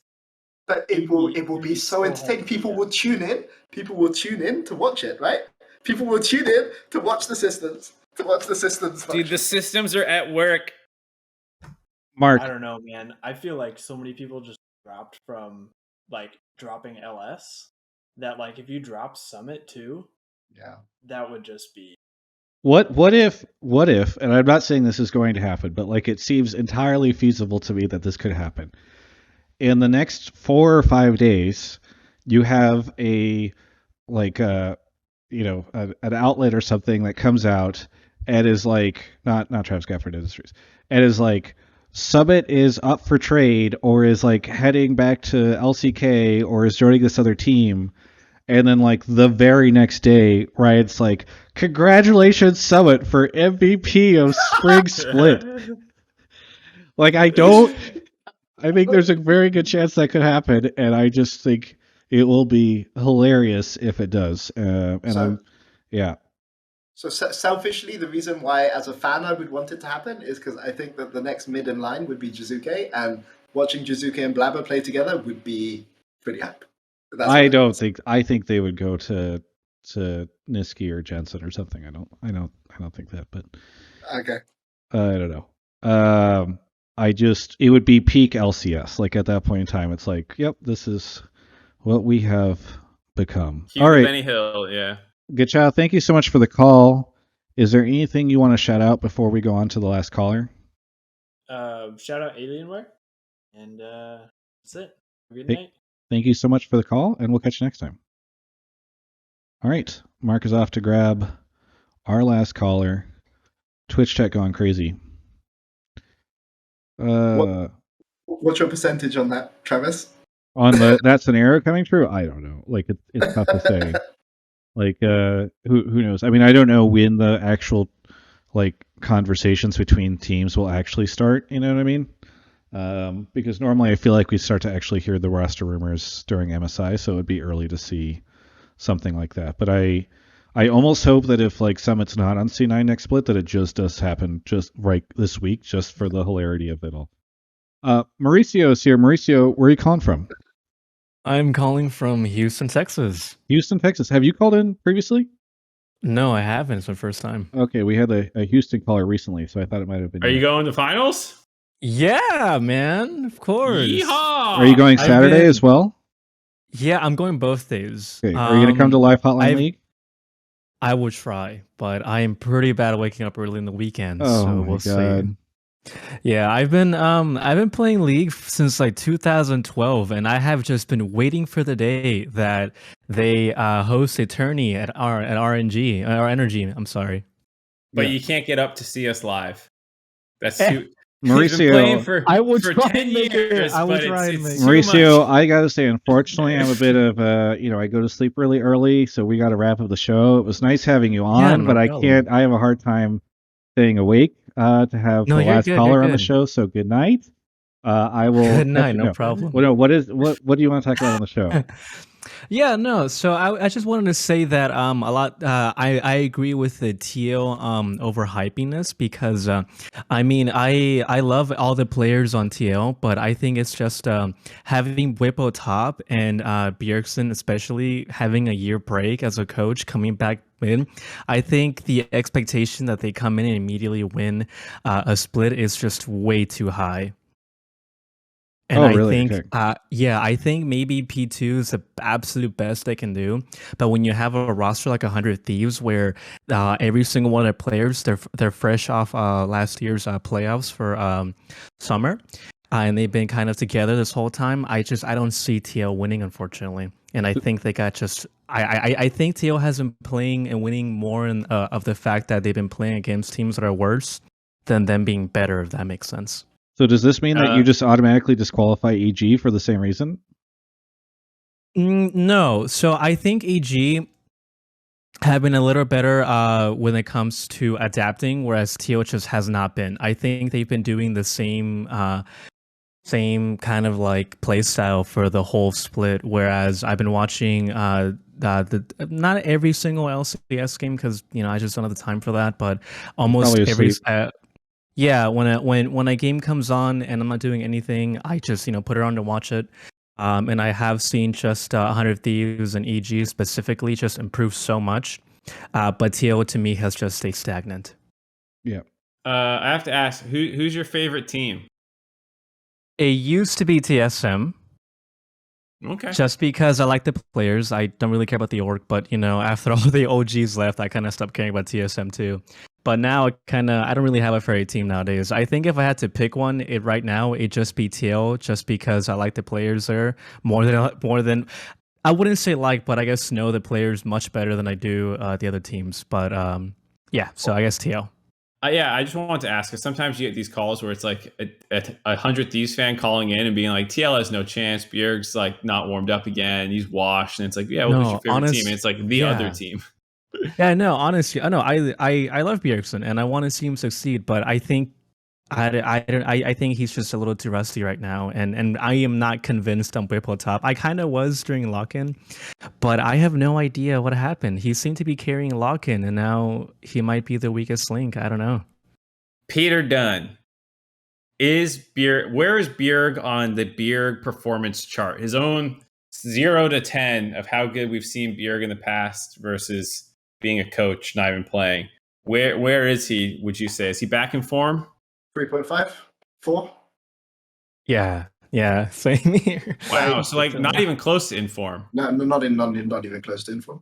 But it will be so entertaining. People will tune in. People will tune in to watch it, right? People will tune in to watch the systems. Dude, the systems are at work. Mark. I don't know, man. I feel like so many people just dropped from, like, dropping LS that, like, if you drop Summit too, that would just be... What if, and I'm not saying this is going to happen, but, like, it seems entirely feasible to me that this could happen. In the next 4 or 5 days, you have an outlet or something that comes out and is like, not Travis Gafford Industries, and is like, Summit is up for trade, or is like heading back to LCK, or is joining this other team, and then like the very next day, Riot's like, congratulations Summit for MVP of Spring Split. Like, I think there's a very good chance that could happen, and I just think it will be hilarious if it does. So selfishly, the reason why, as a fan, I would want it to happen is because I think that the next mid in line would be Jizuke, and watching Jizuke and Blabber play together would be pretty hype. I think they would go to Niski or Jensen or something. I don't think that, but okay. I don't know. It would be peak LCS. Like, at that point in time, it's like, yep, this is what we have become. Hugh All right, Benny Hill, yeah. Gechao, thank you so much for the call. Is there anything you want to shout out before we go on to the last caller? Shout out Alienware, and that's it. Good night. Thank you so much for the call, and we'll catch you next time. All right, Mark is off to grab our last caller. Twitch chat going crazy. What's your percentage on that, Travis? On that scenario coming true? I don't know. Like, it's tough to say. Like, who knows? I mean, I don't know when the actual, like, conversations between teams will actually start. You know what I mean? Because normally I feel like we start to actually hear the roster rumors during MSI, so it would be early to see something like that. But I almost hope that if, like, Summit's not on C9 next split, that it just does happen just right this week, just for the hilarity of it all. Mauricio is here. Mauricio, where are you calling from? I'm calling from Houston, Texas. Houston, Texas. Have you called in previously? No, I haven't. It's my first time. Okay, we had a Houston caller recently, so I thought it might have been. Are you going to finals? Yeah, man. Of course. Yeehaw! Are you going Saturday as well? Yeah, I'm going both days. Okay. Are you going to come to Live Hotline League? I will try, but I am pretty bad at waking up early in the weekend, Oh so my we'll God. see. Yeah, I've been playing League since like 2012, and I have just been waiting for the day that they host a tourney at RNG or Energy. I'm sorry, but you can't get up to see us live. That's too. Mauricio, I will for try 10 and make it. years, I will but try and it's make it. too Mauricio, much. I gotta say, unfortunately, I'm a bit of I go to sleep really early, so we got to wrap up the show. It was nice having you on, Yeah, no but I problem. can't. I have a hard time staying awake to have No, the you're last good. caller You're on the good. show. So good night. I will. Good night. catch you. No No. problem. Well, no. What do you want to talk about on the show? Yeah, no. So I just wanted to say that a lot. I agree with the TL overhypiness because I mean I love all the players on TL, but I think it's just having Whippo top and Bjergsen especially having a year break as a coach coming back in. I think the expectation that they come in and immediately win a split is just way too high. And Oh, I really? think, Okay. yeah, I think maybe P2 is the absolute best they can do. But when you have a roster like 100 Thieves, where every single one of their players, they're fresh off last year's playoffs for summer, and they've been kind of together this whole time. I don't see TL winning, unfortunately. And I think they got just. I think TL has been playing and winning more of the fact that they've been playing against teams that are worse than them being better, if that makes sense. So does this mean that you just automatically disqualify EG for the same reason? No. So I think EG have been a little better when it comes to adapting, whereas TL just has not been. I think they've been doing the same kind of like play style for the whole split, whereas I've been watching the not every single LCS game because I just don't have the time for that, but almost every yeah, when a game comes on and I'm not doing anything, I just put it on to watch it. And I have seen just 100 Thieves and EG specifically just improve so much, but TL to me has just stayed stagnant. Yeah. I have to ask, who's your favorite team? It used to be TSM. Okay. Just because I like the players, I don't really care about the org. But after all the OGs left, I kind of stopped caring about TSM too. But now I don't really have a favorite team nowadays. I think if I had to pick one, right now it'd just be TL, just because I like the players there more than I wouldn't say but I guess know the players much better than I do the other teams. But yeah, so I guess TL. Yeah, I just wanted to ask, because sometimes you get these calls where it's like a 100 Thieves fan calling in and being like, TL has no chance, Bjerg's like not warmed up again, he's washed, and it's like, yeah, well, who's your favorite team? And it's like the other team. Yeah, no, honestly, I know I love Bjergsen and I want to see him succeed, but I think I think he's just a little too rusty right now, and I am not convinced on Whipple top. I kind of was during lock-in, but I have no idea what happened. He seemed to be carrying lock-in, and now he might be the weakest link. I don't know. Peter Dunn. Where is Bjerg on the Bjerg performance chart? His own 0 to 10 of how good we've seen Bjerg in the past versus being a coach, not even playing. Where is he, would you say? Is he back in form? 3.5? 4? Yeah, same here. Wow, so like not even close to inform. No, not even close to inform.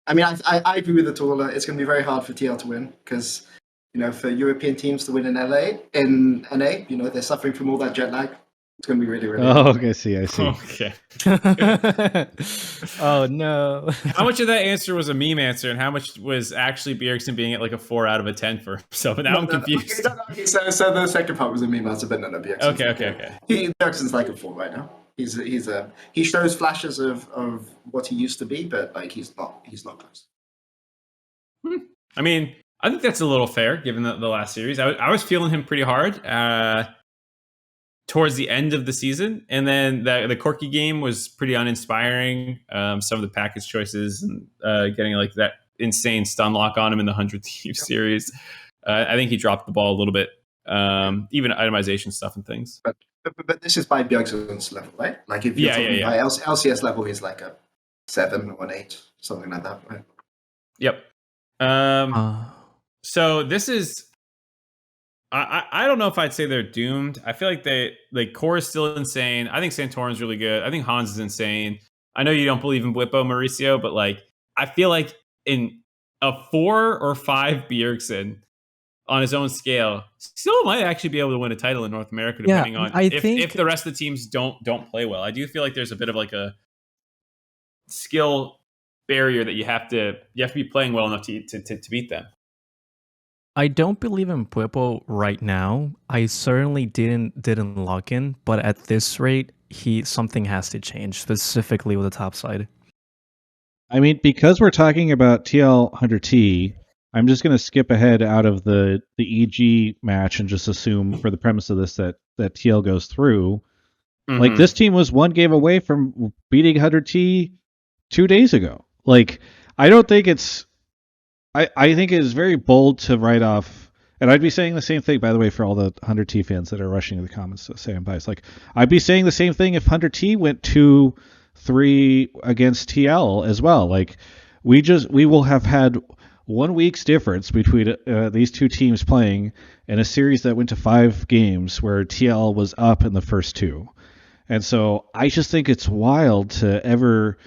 I mean, I agree with it all. It's going to be very hard for TL to win because, for European teams to win in NA, they're suffering from all that jet lag. It's going to be really, really hard. Okay, I see. Okay. Oh, no. How much of that answer was a meme answer and how much was actually Bjergsen being at like a 4 out of a 10 for himself? Now I'm confused. Okay, so the second part was a meme answer, but no, Bjergsen. Okay. Bjergsen's like a 4 right now. He shows flashes of what he used to be, but like he's not close. I mean, I think that's a little fair given the last series. I was feeling him pretty hard towards the end of the season, and then the Corki game was pretty uninspiring. Some of the package choices and getting like that insane stun lock on him in the 100 Thieves series. I think he dropped the ball a little bit, even itemization stuff and things. But this is by Bjergsen's level, right? Like if you're talking by LCS level, he's like a 7 or an 8, something like that, right? Yep. So this is. I don't know if I'd say they're doomed. I feel like Core is still insane. I think Santorin's really good. I think Hans is insane. I know you don't believe in Whippo, Mauricio, but like I feel like in a 4 or 5 Bjergsen on his own scale still might actually be able to win a title in North America, depending on if the rest of the teams don't play well. I do feel like there's a bit of like a skill barrier that you have to be playing well enough to beat them. I don't believe in Puepo right now. I certainly didn't lock in, but at this rate, something has to change, specifically with the top side. I mean, because we're talking about TL 100T, I'm just going to skip ahead out of the EG match and just assume, for the premise of this, that TL goes through. Mm-hmm. Like, this team was one game away from beating 100T 2 days ago. Like, I don't think it's... I think it is very bold to write off... And I'd be saying the same thing, by the way, for all the 100T fans that are rushing to the comments to say I'm biased. Like, I'd be saying the same thing if 100T went 2-3 against TL as well. Like, we will have had 1 week's difference between these two teams playing in a series that went to 5 games where TL was up in the first 2. And so I just think it's wild to ever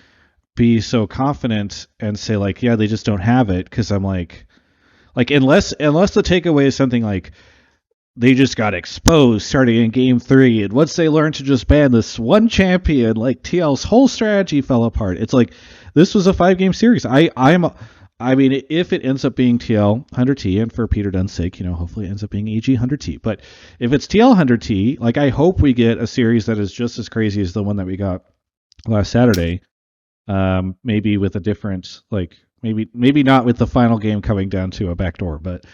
be so confident and say, like, yeah, they just don't have it, because I'm like unless the takeaway is something like they just got exposed starting in game 3, and once they learned to just ban this one champion, like, TL's whole strategy fell apart. It's like, this was a 5-game series. I mean, if it ends up being TL 100T, and for Peter Dunn's sake, hopefully it ends up being EG 100T. But if it's TL 100T, like, I hope we get a series that is just as crazy as the one that we got last Saturday. Maybe with a different, like, maybe not with the final game coming down to a backdoor, but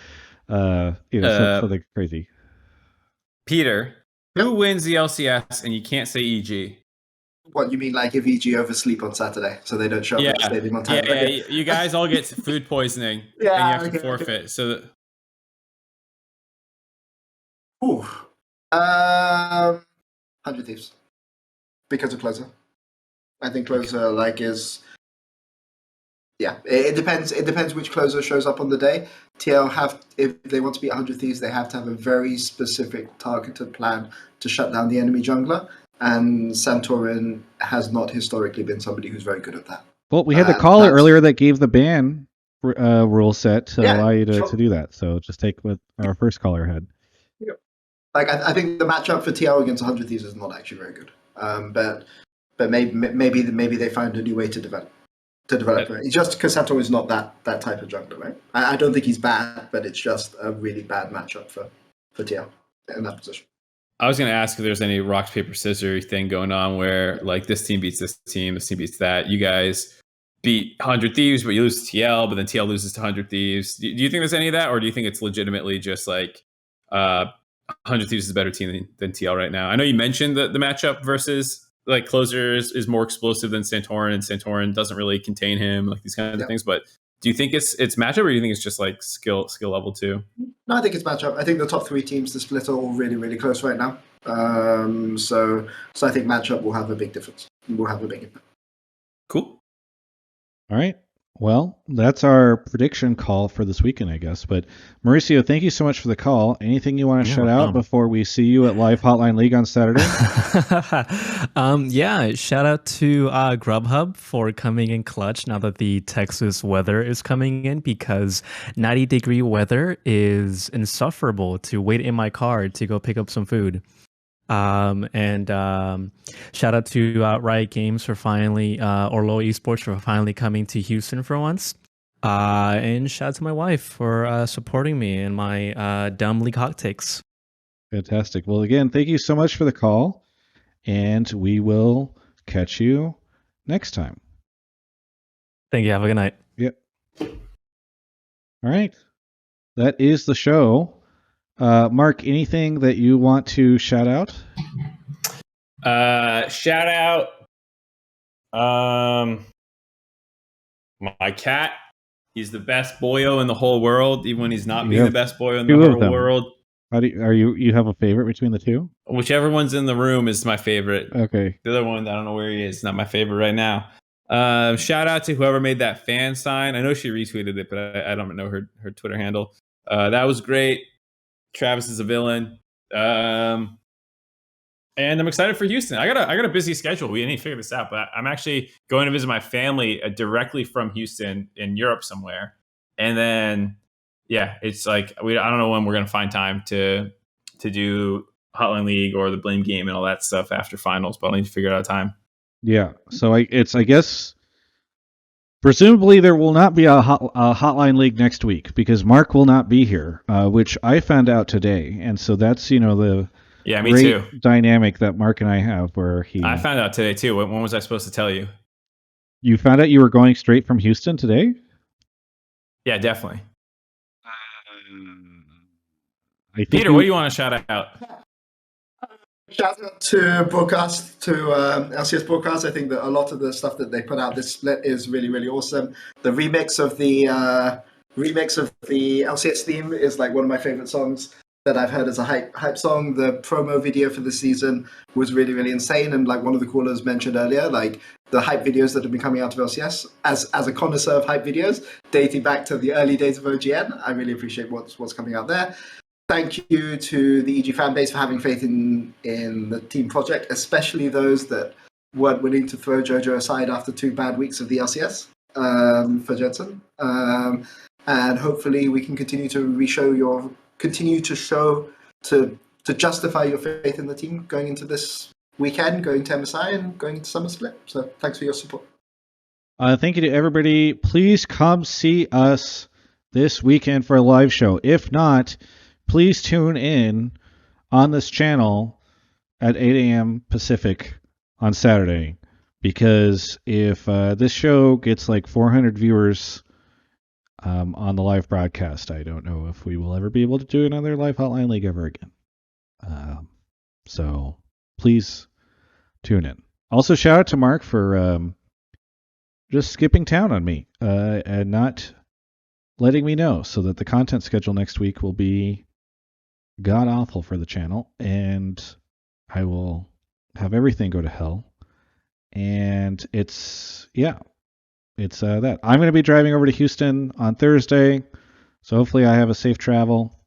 something crazy. Peter, who wins the LCS and you can't say EG? What, you mean like if EG oversleep on Saturday so they don't show up at the stadium on time? Yeah, you guys all get food poisoning and you have to forfeit. So, 100 Thieves. Because of Closer. I think Closer it depends. It depends which Closer shows up on the day. TL if they want to beat 100 Thieves, they have to have a very specific targeted plan to shut down the enemy jungler. And Santorin has not historically been somebody who's very good at that. Well, we had the caller earlier that gave the ban rule set to allow you to do that. So just take what our first caller had. Yeah. Like, I think the matchup for TL against 100 Thieves is not actually very good. But maybe they find a new way to develop it. It's just because Santorin is not that type of jungler, right? I don't think he's bad, but it's just a really bad matchup for TL in that position. I was going to ask if there's any rock, paper, scissors thing going on where, like, this team beats this team beats that. You guys beat 100 Thieves, but you lose to TL, but then TL loses to 100 Thieves. Do you think there's any of that, or do you think it's legitimately just like 100 Thieves is a better team than TL right now? I know you mentioned the matchup versus, like, Closers is more explosive than Santorin, and Santorin doesn't really contain him, like these kinds of things. But do you think it's matchup, or do you think it's just like skill level too? No, I think it's matchup. I think the top 3 teams, the split, are all really, really close right now. So I think matchup will have a big difference. Will have a big impact. Cool. All right. Well, that's our prediction call for this weekend, I guess. But Mauricio, thank you so much for the call. Anything you want to shout out before we see you at Live Hotline League on Saturday? Shout out to Grubhub for coming in clutch now that the Texas weather is coming in, because 90-degree weather is insufferable to wait in my car to go pick up some food. And shout out to Riot Games for finally, or Low Esports for finally coming to Houston for once. And shout out to my wife for supporting me in my dumb League hot takes. Fantastic. Well, again, thank you so much for the call, and we will catch you next time. Thank you. Have a good night. Yep. All right. That is the show. Mark, anything that you want to shout out? Shout out my cat. He's the best boyo in the whole world, even when he's not being the best boyo in the whole world. How do you have a favorite between the two? Whichever one's in the room is my favorite. Okay. The other one, I don't know where he is. Not my favorite right now. Shout out to whoever made that fan sign. I know she retweeted it, but I don't know her Twitter handle. That was great. Travis is a villain. And I'm excited for Houston. I got a busy schedule. We need to figure this out, but I'm actually going to visit my family directly from Houston in Europe somewhere. And then, it's like I don't know when we're going to find time to do Hotline League or the Blame Game and all that stuff after finals, but I'll need to figure out a time. Yeah. So I guess presumably there will not be a Hotline League next week because Mark will not be here, which I found out today. And so that's, the me too. Dynamic that Mark and I have where I found out today too. When was I supposed to tell you? You found out you were going straight from Houston today? Yeah, definitely. think Peter, what do you want to shout out? Shout out to broadcast, to LCS broadcast. I think that a lot of the stuff that they put out this split is really, really awesome. The remix of the LCS theme is like one of my favorite songs that I've heard as a hype song. The promo video for the season was really, really insane. And like one of the callers mentioned earlier, like the hype videos that have been coming out of LCS, as a connoisseur of hype videos, dating back to the early days of OGN, I really appreciate what's coming out there. Thank you to the EG fan base for having faith in the team project, especially those that weren't willing to throw JoJo aside after 2 bad weeks of the LCS for Jensen. And hopefully we can continue to justify your faith in the team going into this weekend, going to MSI and going into Summer Split. So thanks for your support. Thank you to everybody. Please come see us this weekend for a live show. If not, please tune in on this channel at 8 a.m. Pacific on Saturday, because if this show gets like 400 viewers on the live broadcast, I don't know if we will ever be able to do another live Hotline League ever again. So please tune in. Also, shout out to Mark for just skipping town on me and not letting me know, so that the content schedule next week will be god awful for the channel, and I will have everything go to hell. And it's that I'm going to be driving over to Houston on Thursday, so hopefully I have a safe travel.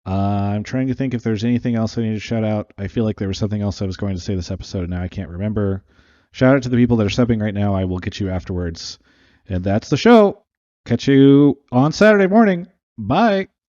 I'm trying to think if there's anything else I need to shout out. I feel like there was something else I was going to say this episode, and now I can't remember. Shout out to the people that are subbing right now. I will get you afterwards. And that's the show. Catch you on Saturday morning. Bye.